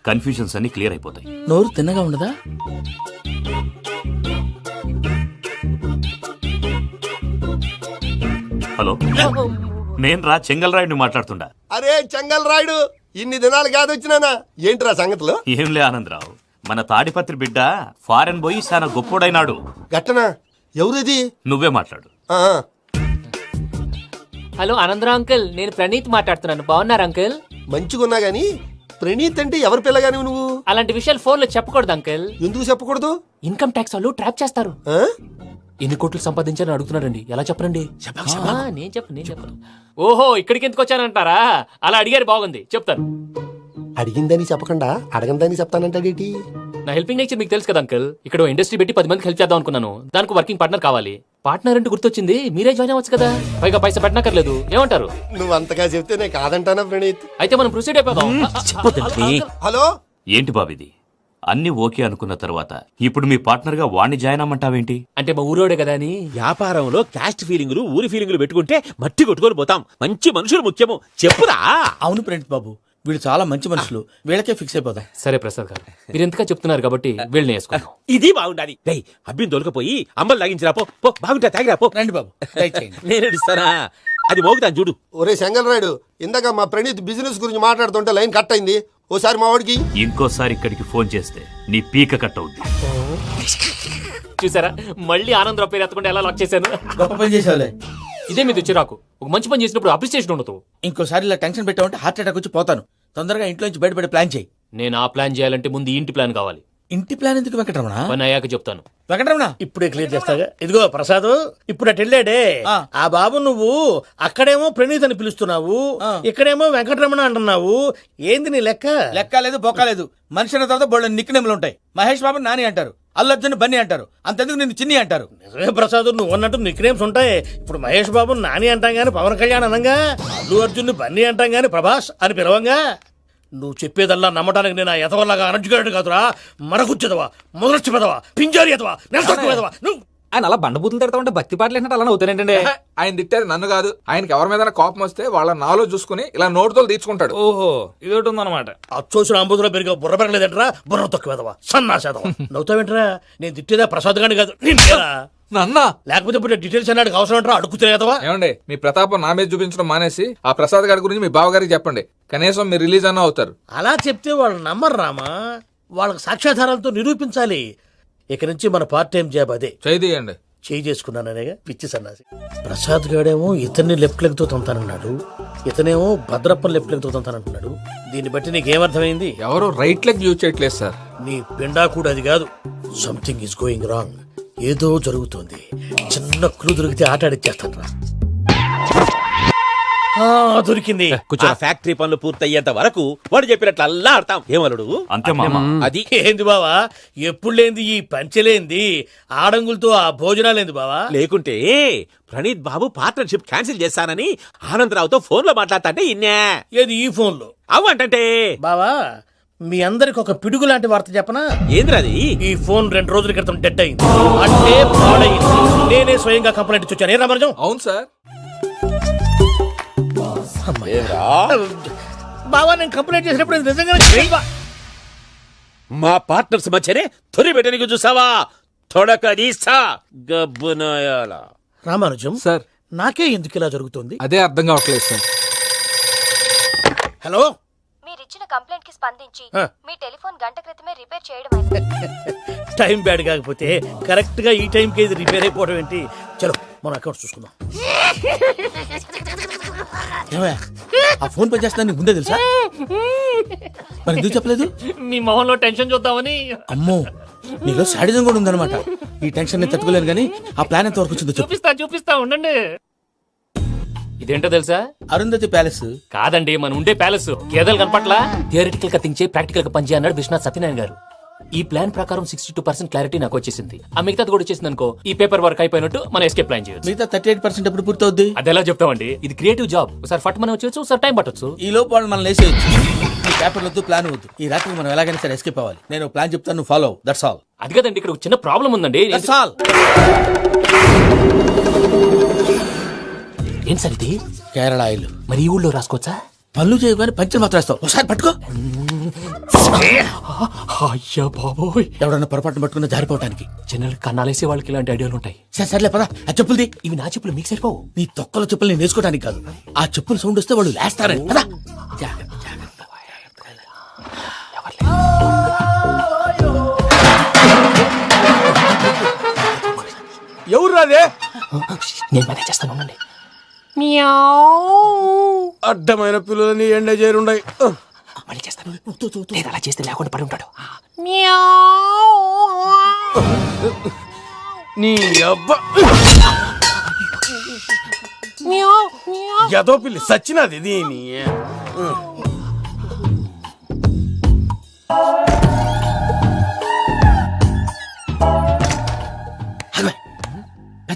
కన్ఫ్యూజన్స్ అన్ని క్లియర్ అయిపోతాయి. నోరు తిన్నగా ఉండదా? హలో, నేను రా చెంగల్ రాయుడిని మాట్లాడుతుండా. అరే చెంగల్ రాయుడు, ఇన్ని దినాలు కాదు వచ్చినానా? ఏంట్రా సంగతులు? ఏంలే ఆనందరావు, మన తాడిపత్రి బిడ్డ ఫారెన్ పోయి చాలా గొప్పోడైనాడు. గట్టనా? ఎవరిది? నువ్వే మాట్లాడు. హలో ఆనందరావు అంకుల్, నేను ప్రణీత్ మాట్లాడుతున్నాను. బాగున్నారు అంకుల్? మంచిగున్నా గాని ప్రణీత్ అంటే ఎవరి పిల్లగాని నువ్వు? అలాంటి విషయాలు ఫోన్ లో చెప్పకూడదు అంకుల్. ఎందుకు చెప్పకూడదు? ఇన్కమ్ ట్యాక్స్ వాళ్ళు ట్రాప్ చేస్తారు. ఎన్ని కోట్లు సంపాదించాలని అడుగుతున్నారండి. ఎలా చెప్పరండి? నేను చెప్పను. ఓహో ఇక్కడికి ఎందుకు వచ్చానంటారా? అలా అడిగారు, బాగుంది, చెప్తాను. అడిగిందని చెప్పకుండా అడగందని చెప్తానంటాడేటి? నా హెల్పింగ్ నేచర్ మీకు తెలుసు కదా అంకుల్. ఇక్కడ ఇండస్ట్రీ పెట్టి 10 మందికి హెల్ప్ చేద్దాం అనుకున్నాను. దానికి వర్కింగ్ పార్ట్నర్ కావాలి. పార్ట్నర్ అంటే గుర్తొచ్చింది, మీరే జాయిన్ అవ్వచ్చు కదా. పైగా పైసా పెట్టనక్కర్లేదు. ఏమంటారు? నువ్వు అంతగా చెప్తేనే కాదంటానా ప్రణీత్? అయితే మనం ప్రొసీడ్ అయిపోదాం. హలో, ఏంటి బాబిది? అన్ని ఓకే అనుకున్న తర్వాత ఇప్పుడు మీ పార్ట్నర్ గా వాణ్ణి జాయిన్ అమ్మంటావేంటి? అంటే మా ఊరోడే కదా అని. వ్యాపారంలో క్యాస్ట్ ఫీలింగులు, ఊరి ఫీలింగులు పెట్టుకుంటే మట్టి కొట్టుకొని పోతాం. మంచి మనుషులు ముఖ్యము. చెప్పురా. అవును ప్రణీత్ బాబు, వీళ్ళు చాలా మంచి మనుషులు. వీళ్ళకే ఫిక్స్ అయిపోదాం. సరే ప్రసాద్ గారు, మీరు ఎంతగా చెప్తున్నారు కాబట్టి వీళ్ళని వేసుకుందాం. ఇది బాగుండాలి. అబ్బిని దొరకపోయి అమ్మలు లాగించిరా పో. బాగుంటా తాగిరా పో. రండి బాబు, నేను ఇస్తానా? అది మోగుతాను చూడు. ఒరే చెంగల్ రాయుడు, ఇందాక మా ప్రణీత్ బిజినెస్ గురించి మాట్లాడుతుంటే లైన్ కట్ అయింది. ఓసారి మా వాడికి ఇంకోసారి ఇక్కడికి ఫోన్ చేస్తే నీ పీక కట్ అవుద్ది. చూసారా, మళ్ళీ ఆనందరావు పేరు ఎత్తకుండా ఎలా లాక్ చేశాను. గొప్ప పని చేసేవాళ్ళే. ఇదే మీద చిరాకు. ఒక మంచి పని చేసినప్పుడు అప్రిసియేషన్ ఉండదు. ఇంకోసారి ఇలా టెన్షన్ పెట్టామంటే హార్ట్ అటాక్ వచ్చి పోతాను. తొందరగా ఇంట్లో నుంచి బయటపడే ప్లాన్ చేయి. నేను ఆ ప్లాన్ చేయాలంటే ముందు ఇంటి ప్లాన్ కావాలి. ఇంటి ప్లాన్ ఎందుకు వెంకటరమణ? పని అయ్యాక చెప్తాను. వెంకటరమణ ఇప్పుడే క్లియర్ చేస్తాగా. ఇదిగో ప్రసాద్, ఇప్పుడు అటు వెళ్ళాడే ఆ బాబు, నువ్వు అక్కడేమో ప్రణీత్ అని పిలుస్తున్నావు, ఇక్కడేమో వెంకటరమణ అంటున్నావు. ఏంది నీ లెక్క? లెక్క లేదు, బొక్క లేదు. మనిషి అన్న తర్వాత బోళ్ళ నిక్నెములు ఉంటాయి. మహేష్ బాబు నాని అంటారు, అల్లు అర్జున్ బన్నీ అంటారు, అంతెందుకు నిన్ను చిన్ని అంటారు. నిజమే ప్రసాద్, నువ్వు అన్నట్టు నిక్నేమ్స్ ఉంటాయి. ఇప్పుడు మహేష్ బాబు నాని అంటాం గాని పవన్ కళ్యాణ్ అనంగా, అల్లు అర్జున్ బన్నీ అంటాం గాని ప్రభాస్ అని పిలవంగా. నువ్వు చెప్పేదల్లా నమ్మటానికి నేను ఎతవల్లాగా అనర్జుకేటెడ్ కాదురా. మరగుచ్చదవా, మొదలచ్చి పెదవా, పింజారి ఎదవా, నెలసొక్కు పెదవా. ఆయన అలా బండబూతులు తిడతా ఉంటే భక్తి పాటలు ఏంటంటే అలా అవుతానేంటండి? ఆయన తిట్టేది నన్ను కాదు, ఆయనకి ఎవరి మీద కోపం వస్తే వాళ్ళ నాలో చూసుకుని ఇలా నోటుతో తీర్చుకుంటాడు. ఓహో ఇదొకటి ఉందన్నమాట. అచ్చోసిన అంబుధులో పెరిగే బుర్ర పెరగలేదంటరా, బుర్ర తొక్కువేదవా సన్నాసేదవా. నవ్వుతావేంట్రా? నేను తిట్టేదా ప్రసాద్ గాని కాదు నిన్నేరా. నన్నా లేకపోతే ఇప్పుడు డీటెయిల్స్ అన్నాడు అవసరం అంటారా, అడుగుతాయేదవా. ఏమండి మీ ప్రతాపం నా మీద చూపించడం మానేసి ఆ ప్రసాద్ గారి గురించి మీ బావగారికి చెప్పండి. కనీసం మీరు రిలీజ్ అన్న అవుతారు. అలా చెప్తే వాళ్ళు నమ్మరు రామా, వాళ్ళకి సాక్ష్యాధారాలతో నిరూపించాలి. ఇక నుంచి మన పార్ట్ టైం జాబ్ అదే. చేయండి. చేయి చేసుకున్నాననేగా పిచ్చి సన్నాసి. ప్రసాద్ గాడేమో ఇతన్ని లెఫ్ట్ లెగ్ తో తంతానన్నాడు, ఇతనేమో భద్రప్పని లెఫ్ట్ లెగ్ తో తంతానంటున్నాడు. దీన్ని బట్టి నీకేమర్థమైంది? ఎవరు రైట్ లెగ్ యూజ్ చేయట్లేదు సార్. నీ పిండా కూడా అది కాదు. Something is going wrong. ఏదో జరుగుతోంది. చిన్న క్లూ దొరికితే ఆట ఆడిచ్చేస్తాను రా. దొరికింది. ఆ ఫ్యాక్టరీ పనులు పూర్తయ్యేంత వరకు వాడు చెప్పినట్లు అల్లా ఆడతాం. ఏమలుడు అంతే మామ. అది ఏంది బావా, ఎప్పుడు లేంది ఈ పంచలేంది, ఆడంగులతో ఆ భోజనాలేంది బావా? లేకుంటే ప్రణీత్ బాబు పార్ట్నర్షిప్ క్యాన్సిల్ చేస్తానని ఆనందరావుతో ఫోన్ లో మాట్లాడతాంటే ఇన్నే. ఏది ఈ ఫోన్ లో? అవ్వంటే బావా మీ అందరికి ఒక పిడుగు లాంటి వార్త చెప్పనా? ఏంద్రది? ఈ ఫోన్ 2 రోజుల క్రితం డెడ్ అయింది, అంటే పాడైంది. నేనే స్వయంగా కంప్లైంట్ ఇచ్చి వచ్చాను. ఏ రామరాజం? అవును సార్. బావా నేను కంప్లైంట్ చేసినప్పుడు ఇది నిజంగానే మా పార్ట్నర్స్ మధ్యనే తొలి పెట్టడానికి చూసావా? తొడక తీస్తా గబ్బునాయాల. రామానుజం సార్ నాకే ఎందుకు ఇలా జరుగుతుంది? అదే అర్థం కావట్లేదు సార్. హలో, మీరిచ్చిన కంప్లైంట్ కి స్పందించి ఆ. మీ టెలిఫోన్ గంట క్రితమే రిపేర్ చేయడం టైం బ్యాడ్ కాకపోతే కరెక్ట్ గా ఈ టైంకి ఇది రిపేర్ అయిపోవడం ఏంటి? చలో మన అకౌంట్ చూసుకుందాం. ఏమయ్య, ఆ ఫోన్ పని చేస్తున్నా నీకు ముందే తెలుసా? మరి ఎందుకు చెప్పలేదు? మీ మొహంలో టెన్షన్ చూద్దామని. అమ్మో, నీలో శాడిజం కూడా ఉందన్నమాట. ఈ టెన్షన్ నేను తట్టుకోలేను కానీ ఆ ప్లాన్ ఎంత వరకు వచ్చిందో చెప్పు. చూపిస్తా ఉండండి. ఇదేంటో తెలుసా? అరుంధతి ప్యాలెస్ కాదండి, మన ఉండే ప్యాలెస్. గేదెలు కనపట్లా? థియరిటికల్ గా థింక్ చేయి, ప్రాక్టికల్ గా పనిచేయ అన్నాడు విశ్వనాథ్ సత్యనారాయణ గారు. ఈ ప్లాన్ ప్రకారం 62% క్లారిటీ నాకు వచ్చేసింది. ఆ మిగతాది కూడా వచ్చేసింది అనుకో, ఈ పేపర్ వర్క్ అయిపోయినట్టు మనం ఎస్కేప్ ప్లాన్ చేయొచ్చు. మిగతా 38% ఎప్పుడు పూర్తవుద్ది? అది ఎలా చెప్తామండి? ఇది క్రియేటివ్ జాబ్. ఒకసారి ఫట్ మనం వచ్చేయచ్చు, ఒకసారి టైం పట్టొచ్చు. ఈ లోపు వాళ్ళు మనం లేసేయచ్చు. ఈ పేపర్ వద్దు, ప్లాన్ వద్దు. ఈ రాత్రి మనం ఎలాగైనా సరే ఎస్కేప్ అవ్వాలి. నేను ప్లాన్ చెప్తాను, నువ్వు ఫాలో. That's all. అది కదండి, ఇక్కడ ఒక చిన్న ప్రాబ్లం ఉందండి. That's all. ఏం సార్ ఇది? కేరళ ఆయిల్. మరి ఈ ఊళ్ళో రాసుకోవచ్చా? పనులు చేయగానే పంచర్ మాత్రం వేస్తావు. ఒకసారి పట్టుకో. అయ్యా బాబోయ్, ఎవడన్నా పొరపాటున పట్టుకున్న జారిపోవటానికి. జనరల్ కన్నాలేసే వాళ్ళకి ఇలాంటి ఐడియాలు ఉంటాయి. సర్లే పదా, ఆ చెప్పులది. ఇవి నా చెప్పులు మీకు సరిపోవు. నీ తొక్కల చెప్పులు నేను వేసుకోవడానికి కాదు, ఆ చెప్పులు సౌండ్ వస్తే వాళ్ళు లేస్తారని. పదా. ఎవరు రాదే? నేను మేనేజ్ చేస్తాను, ఉండండి. అడ్డమైన పిల్లలని ఎండ చేరుండయి. మళ్ళీ చేస్తాను. లేదు, అలా చేస్తే లేకుండా పడి ఉంటాడు. నీ అబ్బా ఎదో పిల్లి సచ్చినది దీని.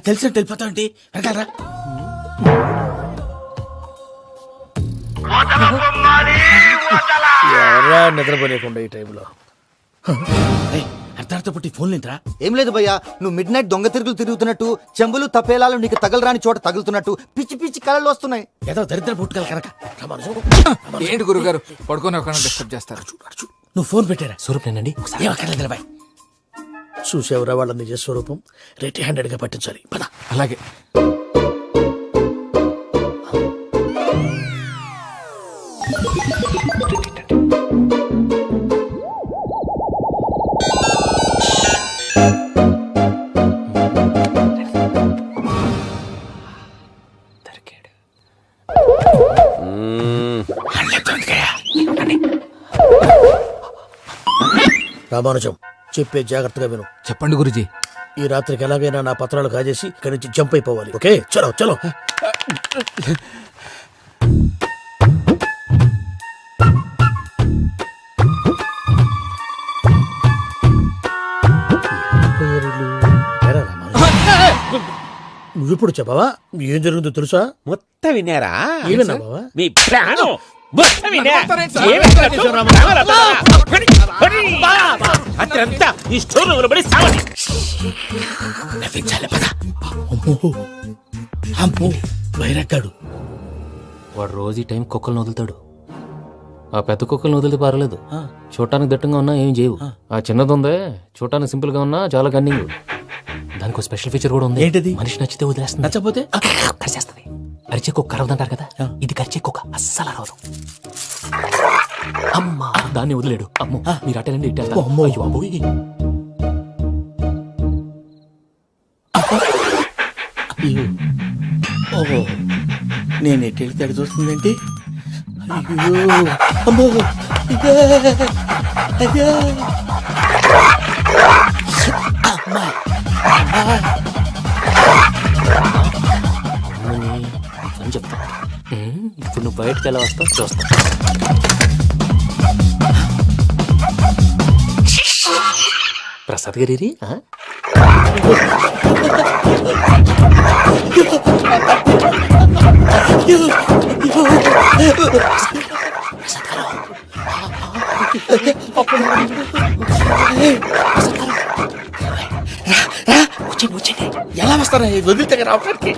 తెలిసినట్టు వెళ్ళిపోతావంటే వెనకాలరా. ఎవరా నిద్రపోలేకుండా ఈ టైంలో? అర్ధార్థ పుట్టి ఫోన్ లేంట్రా? ఏం లేదు భయ్యా, నువ్వు మిడ్ నైట్ దొంగ తిరుగులు తిరుగుతున్నట్టు, చెంబులు తపేలాలు నీకు తగలరాని చోట తగులుతున్నట్టు పిచ్చి పిచ్చి కళలు వస్తున్నాయి. ఏదో దరిద్ర పుట్టుకల కనుక. ఏంటి గురుగారు పడుకొని ఒక డిస్టర్బ్ చేస్తారు? నువ్వు ఫోన్ పెట్టారా? స్వరూప్ నేనండి. ఏం అక్కర్లేదు నిలబాయ్. చూసేవరా వాళ్ళ నిజ స్వరూపం. రెట్టి హ్యాండెడ్ గా పట్టించాలి. పద. అలాగే. రామానుజం చెప్పే జాగ్రత్తగా విను. చెప్పండి గురుజీ. ఈ రాత్రికి ఎలాగైనా నా పత్రాలు కాజేసి ఇక్కడి నుంచి జంప్ అయిపోవాలి. ఓకే, చలో చలో. నువ్విప్పుడు చెప్పవా ఏం జరుగుతుందో తెలుసా? మొత్తం విన్నారా? ఏమన్నా బావా? మీ ప్లాన్ అత్రంతా ఈ స్టోర్ రూమ్ లో పడి సావండి. నవ్వించాలి పద. అమ్మో అమ్మో వైరగ్గాడు. వాడు రోజు ఈ టైం కుక్కలను వదులుతాడు. ఆ పెద్ద కుక్కలను వదిలితే పర్లేదు, చూడటానికి దట్టంగా ఉన్నా ఏం చేయవు. ఆ చిన్నది ఉందే చూడటానికి సింపుల్ గా ఉన్నా చాలా కన్నింగ్. దానికి ఒక స్పెషల్ ఫీచర్ కూడా ఉంది. ఏంటది? మనిషి నచ్చితే వదిలేస్తుంది, నచ్చపోతే కరిచేస్తుంది. అరిచే కుక్క అరవదంటారు కదా, ఇది కరిచే కుక్క అస్సలు అరవదు. అమ్మా దాన్ని వదిలేడు. అమ్మో మీరు అటెండి ఇటు వెళ్తారు. అమ్మో. అయ్యో బాబోయ్. ఓహో నేను ఎటు వెళ్తాడు చూస్తుందంటే అయ్యో అమ్మో ఇదే, అదే. అమ్మా. అని చెప్తా. ఇప్పుడు నువ్వు బయటకు ఎలా వస్తావు చూస్తా. ప్రసాద్ గారి వచ్చండి. ఎలా వస్తారా వదిలితే రావడానికి?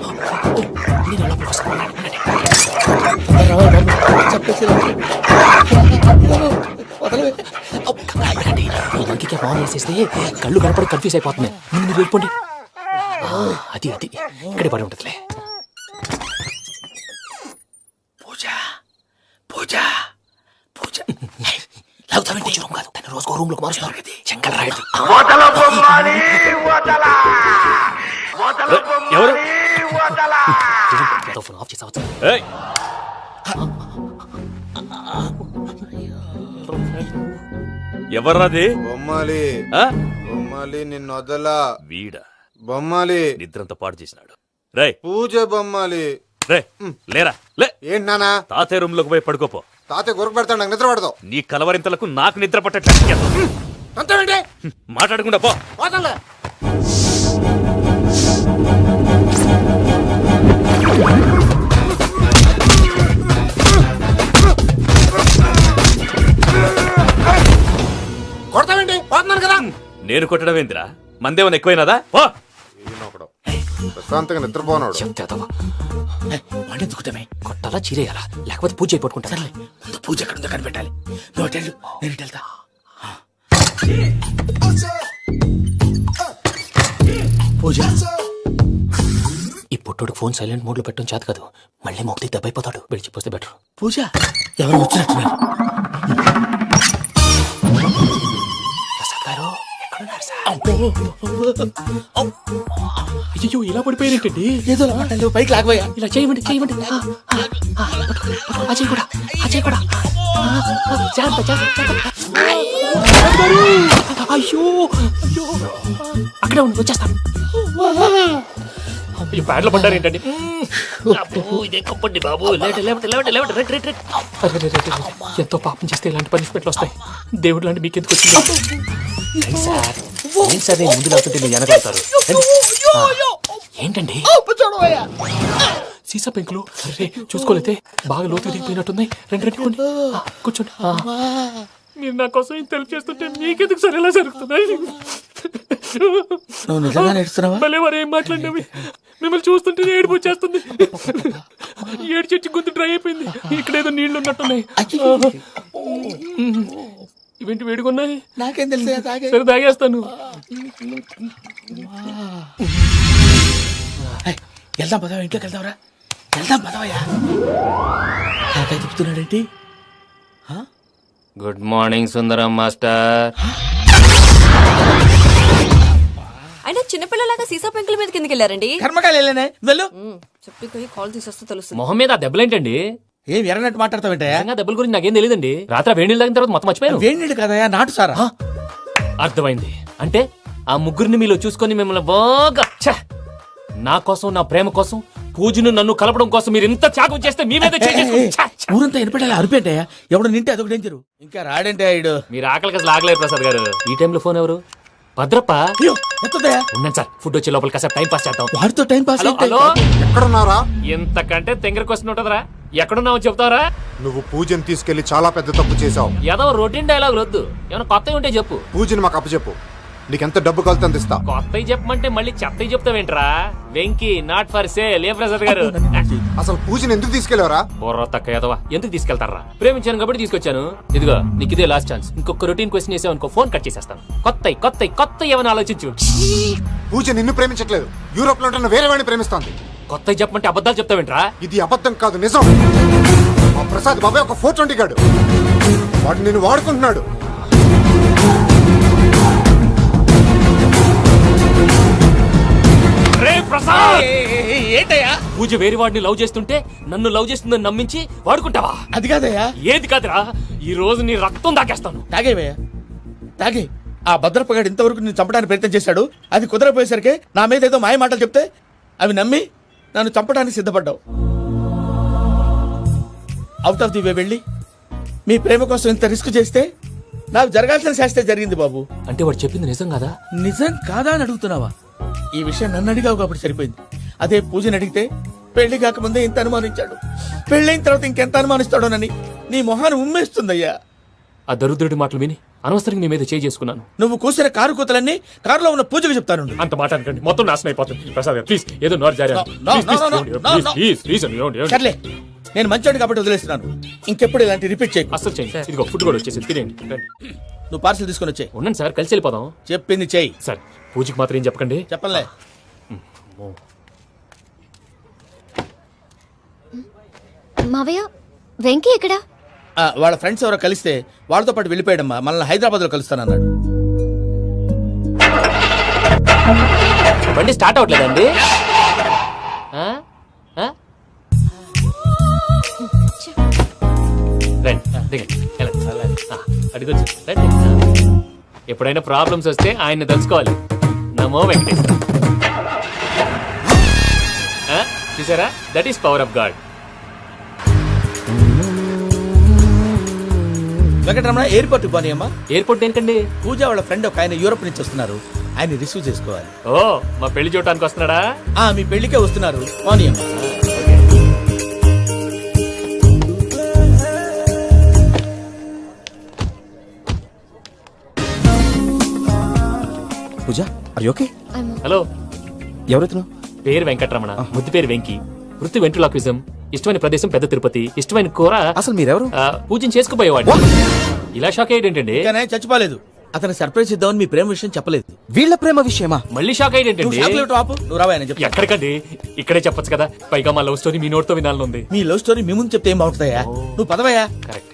మంకికి ఫోన్ చేసేస్తే కళ్ళు కనపడి కన్ఫ్యూజ్ అయిపోతున్నాయి. మీరు వెళ్ళిపోండి. అది అది ఇక్కడే పడి ఉంటుందిలే. పూజ పూజ పూజ రూమ్ కాదు, తన రోజుకో రూమ్ లోకి మారుస్తున్నారు. శంకర్ రాయుడు ఎవరు? ఫోన్ ఆఫ్ చేసావచ్చు. ఏయ్, ఎవర్రాది? బొమ్మాలి ఆ? బొమ్మాలి నిన్ను వదలా. వీడా బొమ్మాలి నిద్రంతా పాడు చేసినాడు. రేయ్ పూజ బొమ్మాలి. రే లేరా లే. ఏంటి నానా? తాతయ్య రూమ్ లోకి పోయి పడుకోపో. తాతయ్య గురకు పెడతాడు, నాకు నిద్ర పడతావు. నీ కలవరింతలకు నాకు నిద్ర పట్టట్లేదు. మాట్లాడకుండా పో. కొడతావేంటి? పోతున్నాను కదా. నేను కొట్టడం ఏందిరా? మందేమన్నా ఎక్కువైనదా? పో. ప్రశాంతంగా నిద్రపోనాడు. వాడెందుకుంటామే? కొట్టాలా చీరేయాలా లేకపోతే పూజ అయిపోట్టుకుంటా. సర్లే ముందు పూజ ఎక్కడ ఉందో కనిపెట్టాలి. నువ్వు వెళ్ళు, నేను ఇటు వెళ్తా. పూజ ఈ పుట్టోడు ఫోన్ సైలెంట్ మోడ్ లో పెట్టడం చేత కాదు. మళ్ళీ మొక్కి దెబ్బైపోతాడు. విడిచిపోతే బెటర్. పూజ ఎవరు వచ్చినట్టున్నారు? ప్రసాద్ గారు ఎక్కడున్నారు సార్? అయ్యో ఇలా పడిపోయినట్టండి. ఏదో మాటలు పైకి లాగబోయా. ఇలా చేయమండి చేయమండి. అజయ్ కూడా అజయ్ కూడా. జాగ్రత్త జాగ్రత్త జాగ్రత్త. అయ్యో అయ్యో అక్కడే ఉండి వచ్చేస్తాను. ఈ బ్యాడ్లో పడ్డారు ఏంటండి? ఇదే కప్పండి బాబు. ఎంతో పాపం చేస్తే ఇలాంటి పనిష్మెంట్లు వస్తాయి. దేవుడు లాంటి మీకెందుకు వచ్చింది? సార్ నేను ముందు లేకుంటే మీరు వెనకాడతారు. ఏంటండి సీసా పెంకులు? చూసుకోలేతే బాగా లోతు దిగిపోయినట్టున్నాయి. రెండు కూర్చోండి. మీరు నా కోసం ఇంత హెల్ప్ చేస్తుంటే మీకెందుకు సరే ఎలా జరుగుతున్నాయి? నువ్వు నిజంగా నేర్చుతున్నావా? భలే వారు ఏం మాట్లాడినవి. మిమ్మల్ని చూస్తుంటే ఏడుపు వచ్చేస్తుంది. ఏడు చెట్టు గొంతు డ్రై అయిపోయింది. ఇక్కడేదో నీళ్లు ఉన్నట్టున్నాయి. ఇవేంటి వేడుకున్నాయి? నాకేం తెలుసు. సరే తాగేస్తాను. వెళ్దాం పదవా, ఇంట్లోకి వెళ్దాంరా. వెళ్దాం పదవయ్యా. నాకై చెప్తున్నాడేంటి? Good morning Sundaram master. అయినా చిన్నపిల్లలాగా సీసా పెంకుల మీద కిందకి వెళ్ళారండి. కర్మకాయలు వెళ్ళానే. వెళ్ళు. చెప్పి కాల్ తీసేస్తే తెలుస్తుంది. మొహం మీద ఆ దెబ్బలేంటండి? ఏం ఎర్రనట్టు మాట్లాడతావేంటయా? దెబ్బల గురించి నాకేం తెలియదండి. రాత్రి వేడి నీళ్ళు తాగిన తర్వాత మొత్తం మర్చిపోయాను. వేడి నీళ్ళు కదయా, నాటు సారా. అర్థమైంది. అంటే ఆ ముగ్గురిని మీలో చూసుకొని మిమ్మల్ని బాగా నా కోసం నా ప్రేమ కోసం పూజను నన్ను కలపడం కోసం మీరు ఇంత త్యాగం చేస్తే మీ మీద ఊరంతా ఎనపెట్టాలి. అరిపేంటయా? ఎవడు నింటే అదొక డేంజరు. ఇంకా రాడంటే ఆయుడు. మీరు ఆకలికి అసలు ఆగలేదు ప్రసాద్ గారు. ఈ టైంలో ఫోన్ ఎవరు? భద్రప్ప. ఎత్తదయా? ఉన్నాను సార్. ఫుడ్ వచ్చే లోపల కాసేపు టైం పాస్ చేద్దాం. వాడితో టైం పాస్. హలో ఎక్కడున్నారా? ఇంతకంటే తెంగర క్వశ్చన్ ఉంటుందిరా. ఎక్కడున్నావు చెప్తావరా? నువ్వు పూజని తీసుకెళ్లి చాలా పెద్ద తప్పు చేశావు. ఏదో రొటీన్ డైలాగ్ వద్దు, ఏమైనా కొత్తవి ఉంటే చెప్పు. పూజని మాకు అప్పచెప్పు, నీకెంత డబ్బు కలితే అంత ఇస్తా. కొత్తవి చెప్పమంటే మళ్ళీ చెత్తవి చెప్తావేంట్రా? Venky not for sale. ఏ ప్రసాద్ గారు అసలు పూజని ఎందుకు తీసుకెళ్లేవరా? బోర్ర తక్క ఏదవా, ఎందుకు తీసుకెళ్తారా? ప్రేమించాను కాబట్టి తీసుకొచ్చాను. ఇదిగో నీకు ఇదే లాస్ట్ ఛాన్స్. ఇంకొక రొటీన్ క్వశ్చన్ చేసావు అనుకో, ఫోన్ కట్ చేసేస్తాను. కొత్త ఏమైనా ఆలోచించు. పూజ నిన్ను ప్రేమించట్లేదు, యూరోప్ లో ఉంటున్న వేరే వాడిని ప్రేమిస్తాంది. కొత్తవి చెప్పమంటే అబద్ధాలు చెప్తావేంట్రా? ఇది అబద్ధం కాదు, నిజం. మా ప్రసాద్ బాబాయ్ ఒక 420 గాడు, వాడు నిన్ను వాడుకుంటున్నాడు. ఏంటయ్యా పూజ వేరే వాడిని లవ్ చేస్తుంటే నన్ను లవ్ చేస్తుందని నమ్మించి వాడుకుంటావా? అది కాదయ్యా. ఏది కాదురా, ఈ రోజు నీ రక్తం దాకేస్తాను. తాగేవయ్యా, తాగే. ఆ భద్రపగాడు ఇంతవరకు నేను చంపడానికి ప్రయత్నం చేశాడు. అది కుదరపోయేసరికి నా మీద ఏదో మాయ మాటలు చెప్తే అవి నమ్మి నన్ను చంపడానికి సిద్ధపడ్డావు. అవుట్ ఆఫ్ ది వే వెళ్ళి మీ ప్రేమ కోసం ఇంత రిస్క్ చేస్తే నాకు జరగాల్సిన శాస్త్రే జరిగింది బాబు. అంటే వాడు చెప్పింది నిజం కదా? నిజం కాదా అని అడుగుతున్నావా? ఈ విషయం నన్ను అడిగావు కాబట్టి సరిపోయింది. అదే పూజని అడిగితే పెళ్లి కాకముందే ఇంత అనుమానించాడు, పెళ్ళైన తర్వాత ఇంకెంత అనుమానిస్తాడోనని నీ మొహాన్ని ఉమ్మేస్తుందయ్యా. ఆ దరిద్రుడి మాటలు విని అనవసరంగా నీ మీద చేసుకున్నాను. నువ్వు కూసిన కారు కూతలన్నీ కారులో ఉన్న పూజకు చెప్తాను. అంత మాట అనకండి, మొత్తం నాశనం అయిపోతుంది. ప్రసాద్ ప్లీజ్, ఏదో నోరు జారీ. సర్లే, నేను మంచోడు కాబట్టి వదిలేస్తున్నాను. ఇంకెప్పుడు ఇలాంటి రిపీట్ చేయకు. అసలు చేయండి. ఇదిగో ఫుడ్ కూడా వచ్చేసి తినేయండి. నువ్వు పార్సల్ తీసుకొని వచ్చే. ఉండండి సార్, కలిసి వెళ్ళిపోదాం. చెప్పింది చెయ్యి సార్. పూజకి మాత్రం ఏం చెప్పకండి. చెప్పలే. మావయ్య, వెంకీ ఎక్కడా? వాళ్ళ ఫ్రెండ్స్ ఎవరో కలిస్తే వాళ్ళతో పాటు వెళ్ళిపోయాడమ్మా. మనల్ని హైదరాబాద్ లో కలుస్తానన్నాడు. బండి స్టార్ట్ అవట్లేదండి. ఎప్పుడైనా ప్రాబ్లమ్స్ వస్తే ఆయన్ని తెలుసుకోవాలి. నమో వెంకటేశ్వర. చూసారా, that is power of God. Venkataramana, airport పోనీ అమ్మా. ఎయిర్పోర్ట్ ఏంటండి? పూజ వాళ్ళ ఫ్రెండ్ ఒక ఆయన యూరోప్ నుంచి వస్తున్నారు, ఆయన రిసీవ్ చేసుకోవాలి. ఓ, మా పెళ్లి చూడటానికి వస్తున్నాడా? మీ పెళ్లికే వస్తున్నారు. పోనీ అమ్మా. పూజ, ఆర్ యు ఓకే? హలో, ఎవరైతే? పేరు వెంకటరమణ, ముద్దు పేరు వెంకీ, వృత్తి వెంట్రులాక్విజం, ఇష్టమైన ప్రదేశం పెద్ద తిరుపతి, ఇష్టమైన కూర. అసలు మీరెవరు? పూజను చేసుకుపోయేవాడు. ఇలా షాక్ అయ్యేటండి. చచ్చిపోలేదు. అతను సర్ప్రైజ్ ఇద్దామని మీ ప్రేమ విషయం చెప్పలేదు. వీళ్ళ ప్రేమ విషయమా? మళ్ళీ షాక్ అయ్యేటండి. నువ్వు రావా? ఎక్కడికండి, ఇక్కడే చెప్పొచ్చు కదా. పైగా మా లవ్ స్టోరీ మీ నోట్తో వినాలనుంది. మీ లవ్ స్టోరీ మీ ముందు చెప్తే ఏం బాగుంటుందయ్యా? నువ్వు పదవయ్యా. కరెక్ట్.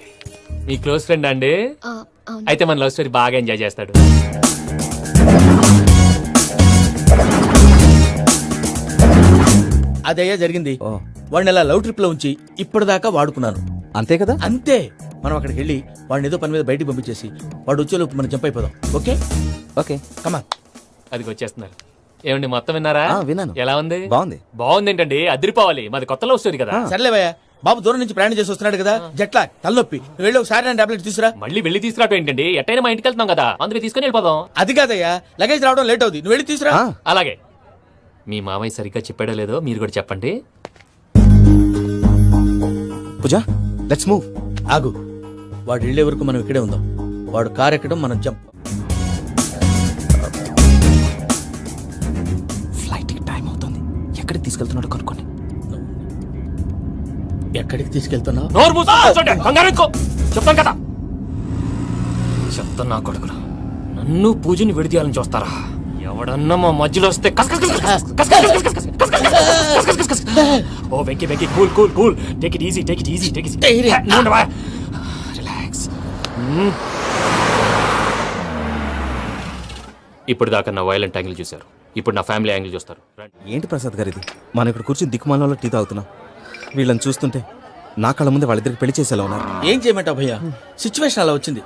మీ క్లోజ్ ఫ్రెండ్ అండి? అయితే మన లవ్ స్టోరీ బాగా ఎంజాయ్ చేస్తాడు. అదయ్యా జరిగింది. వాడిని అలా లవ్ ట్రిప్ లో ఉంచి ఇప్పటిదాకా వాడుకున్నాను. అంతే కదా? అంతే. మనం అక్కడికి వెళ్ళి వాడిని ఏదో పని మీద బయటికి పంపించేసి వాడు వచ్చేలోపు మనం జంప్ అయిపోదాం. ఓకే ఓకే, కమాన్. అది వచ్చేస్తున్నారు. ఏమండి, మొత్తం విన్నారా? విన్నాను. ఎలా ఉంది? బాగుంది. బాగుంది ఏంటండి, అదిరిపోవాలి. మాది కొత్త లవ్ స్టోరీ కదా. సర్లేవయ్యా, బాబు దూరం నుంచి ప్రయాణం చేసి వస్తున్నాడు కదా, జట్లా తలనొప్పి. నువ్వు వెళ్ళి ఒకసారి టాబ్లెట్ తీసుకురా. మళ్ళీ వెళ్ళి తీసుకురావటం ఏంటండి? ఎట్టైనా మా ఇంటికి వెళ్తున్నాం కదా, అందుకే తీసుకుని వెళ్ళిపోదాం. అది కాదయ్యా, లగేజ్ రావడం లేట్ అవుతుంది. నువ్వు వెళ్ళి తీసుకురా. అలాగే. మీ మామయ్య సరిగ్గా చెప్పాడో లేదో మీరు కూడా చెప్పండి. పూజ, లెట్స్ మూవ్. ఆగు, వాడు వెళ్ళే వరకు మనం ఇక్కడే ఉందాం. వాడు కార్ ఎక్కడం, మనం జంప్. ఫ్లైట్ కి టైం అవుతుంది. ఎక్కడికి తీసుకెళ్తున్నాడో కనుక్కోండి. ఎక్కడికి తీసుకెళ్తున్నావు? నోరు మూసుకొని కూర్చోండి. కంగారు ఎక్కు. చెప్తాను కదా. చెప్తాను నా కొడుకులు, నన్ను పూజని విడిదీయాలని చూస్తారా? ఎవడన్నా మా మధ్యలో వస్తే ఓ Venky Venky, cool cool cool, take it easy, take it easy, take it easy. Relax. ఇప్పుడు దాకా నా వైలెంట్ యాంగిల్ చూశారు, ఇప్పుడు నా ఫ్యామిలీ యాంగిల్ చూస్తారు. ఏంటి ప్రసాద్ గారు ఇది? మనం ఇక్కడ కూర్చొని దిక్కుమాలలో టీ తాగుతున్నాం. వీళ్ళని చూస్తుంటే నా కళ్ళ ముందే వాళ్ళిద్దరికి పెళ్లి చేసేలా ఉన్నారు. ఏం చేయమంటావు భయ్యా, సిచ్యువేషన్ అలా వచ్చింది.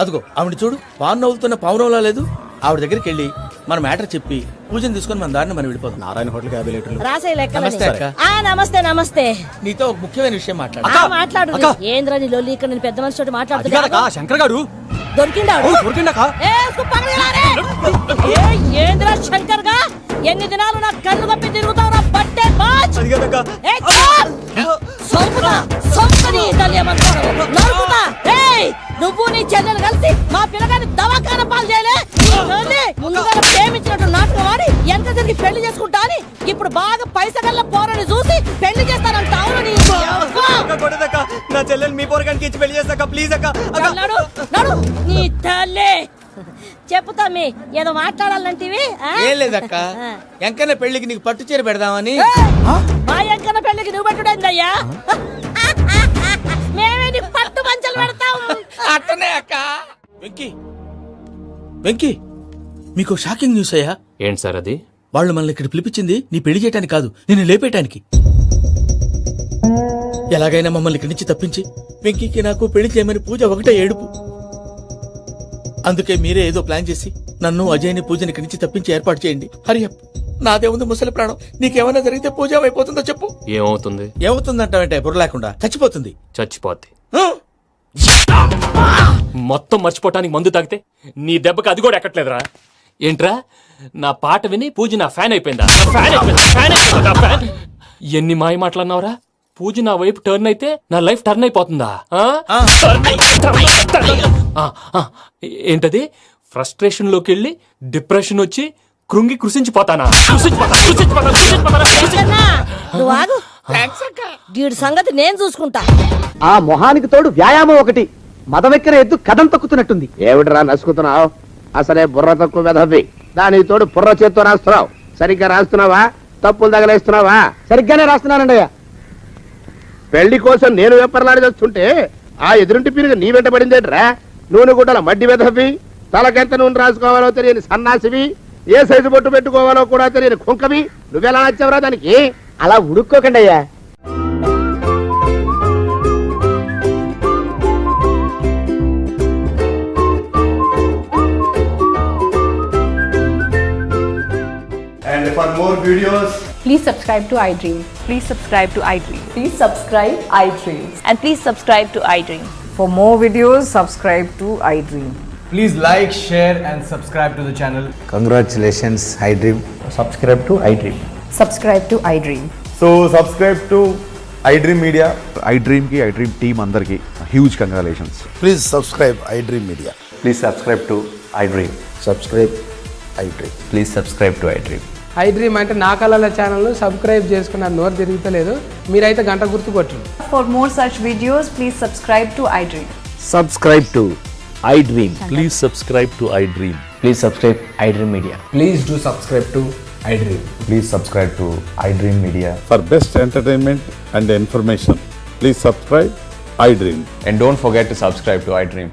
అదిగో ఆవిడ చూడు, పావు నవ్వుతున్న పావునవ్వులా లేదు. ఆవిడ దగ్గరికి వెళ్ళి మన మ్యాటర్ చెప్పి పూజను తీసుకొని మన దారిని మనం వెళ్ళిపోతాం. నారాయణ హోటల్ 50 లీటర్లు. నమస్తే అక్క. నమస్తే నమస్తే. నీతో ఒక ముఖ్యమైన విషయం మాట్లాడు. మాట్లాడు. ఏంద్రా నీ లొల్లి? ఇక్కడ నేను పెద్ద మనిషి మాట్లాడుతున్నా. శంకర్ గారు దొరికిందాడు. ఏంద్రా శంకర్ గా? ఎన్ని దినాలు నా కళ్ళు కప్పి తిరుగుతావు నా బట్టే బాచ్. నువ్వు నీ చెల్లెలు కలిసి మా పిల్లగాని దవాఖాన పాలు చేయలే. ముందుగా ప్రేమించినట్టు నాటకం ఆడి ఎంత తిరిగి పెళ్లి చేసుకుంటా అని ఇప్పుడు బాగా పైసగల్ల పోరని చూసి పెళ్లి చేస్తానంట. అవును నీ నా చెల్లెలు మీ పోరగానికి ఇచ్చి పెళ్లి చేస్తాక ప్లీజ్ అక్క. నడు నీ తల్లి చెప్పుతా మీ ఏదో మాట్లాడాలంటివి. ఏం లేదక్క, ఎంకన్న పెళ్లికి నీకు పట్టు చీర పెడదామని. మా ఎంకన్న పెళ్లికి నువ్వు పెట్టుడైందయ్యా. మేమే నీకు పట్టు పంచలు పెడతాం. అట్టనే అక్క. వెంకీ వెంకీ, మీకు షాకింగ్ న్యూస్ అయ్యా. ఏంటి సార్ అది? వాళ్ళు మనల్ని ఇక్కడ పిలిపించింది నీ పెళ్లి చేయడానికి కాదు, నిన్ను లేపేయటానికి. ఎలాగైనా మమ్మల్ని ఇక్కడి నుంచి తప్పించి వెంకీకి నాకు పెళ్లి చేయమని పూజ ఒకటే ఏడుపు. అందుకే మీరే ఏదో ప్లాన్ చేసి నన్ను అజయ్ని పూజని ఇక్కడి నుంచి తప్పించి ఏర్పాటు చేయండి. హరియప్, నాదే ఉంది ముసలి ప్రాణం. నీకేమైనా జరిగితే పూజ అయిపోతుందో చెప్పు. ఏమవుతుంది? ఏమవుతుందంటావంటే బుర్ర లేకుండా చచ్చిపోతుంది. చచ్చిపోద్ది. మొత్తం మర్చిపోవటానికి మందు తాగితే నీ దెబ్బకి అది కూడా ఎక్కట్లేదురా. ఏంట్రా, నా పాట విని పూజ నా ఫ్యాన్ అయిపోయిందా? ఫ్యాన్. ఎన్ని మాయ మాటలన్నావురా? పూజ నా వైపు టర్న్ అయితే నా లైఫ్ టర్న్ అయిపోతుందా? ఏంటది? ఫ్రస్ట్రేషన్ లోకి వెళ్ళి డిప్రెషన్ వచ్చి కృంగి కృషించిపోతానా? నువ్వు ఆగు. వీడి సంగతి నేను చూసుకుంటా. ఆ మొహానికి తోడు వ్యాయామం ఒకటి. మదవెక్కిన ఎద్దు కథం తొక్కుతున్నట్టుంది. ఏమిటిరా నసుకుతున్నావు? అసలే బుర్ర తక్కువ వెధవి. దానికి తోడు బుర్ర చేత్తో రాస్తున్నావు. సరిగ్గా రాస్తున్నావా? తప్పులు తగలేస్తున్నావా? సరిగ్గానే రాస్తున్నానండి అయ్యా. పెళ్లి కోసం నేను వెప్పర్లాడి వస్తుంటే ఆ ఎదురింటి పీరుగా నీ వెంట పడిందేట్రా? నూనె గుడ్డల మడ్డి వెధవి, తలకెంత నూనె రాసుకోవాలో తెలియని సన్నాసివి, ఏ సైజు బొట్టు పెట్టుకోవాలో కూడా తెలియని కుంకవి. నువ్వెలా నచ్చావురా దానికి? అలా ఉడుక్కోకండి అయ్యా. And for more videos, Please subscribe to iDream. Please subscribe to iDream. Please subscribe iDream. And please subscribe to iDream. For more videos, subscribe to iDream. Please like, share and subscribe to the channel. Congratulations iDream. Subscribe to iDream. Subscribe to iDream. so subscribe to iDream Media. iDream ki iDream team andarki huge congratulations. Please subscribe iDream Media. Please subscribe to iDream. Subscribe iDream. Please subscribe to iDream. iDream అంటే నా కళల channel subscribe చేసుకున్న నోరు తిరుగుతలేదు. మీరైతే గంట గుర్తు కొట్టండి. For more such videos, please subscribe to iDream. Subscribe to iDream. Please subscribe to iDream. Please subscribe iDream Media. Please do subscribe to iDream. Please subscribe to iDream Media. For best entertainment and information, please subscribe iDream. And don't forget to subscribe to iDream.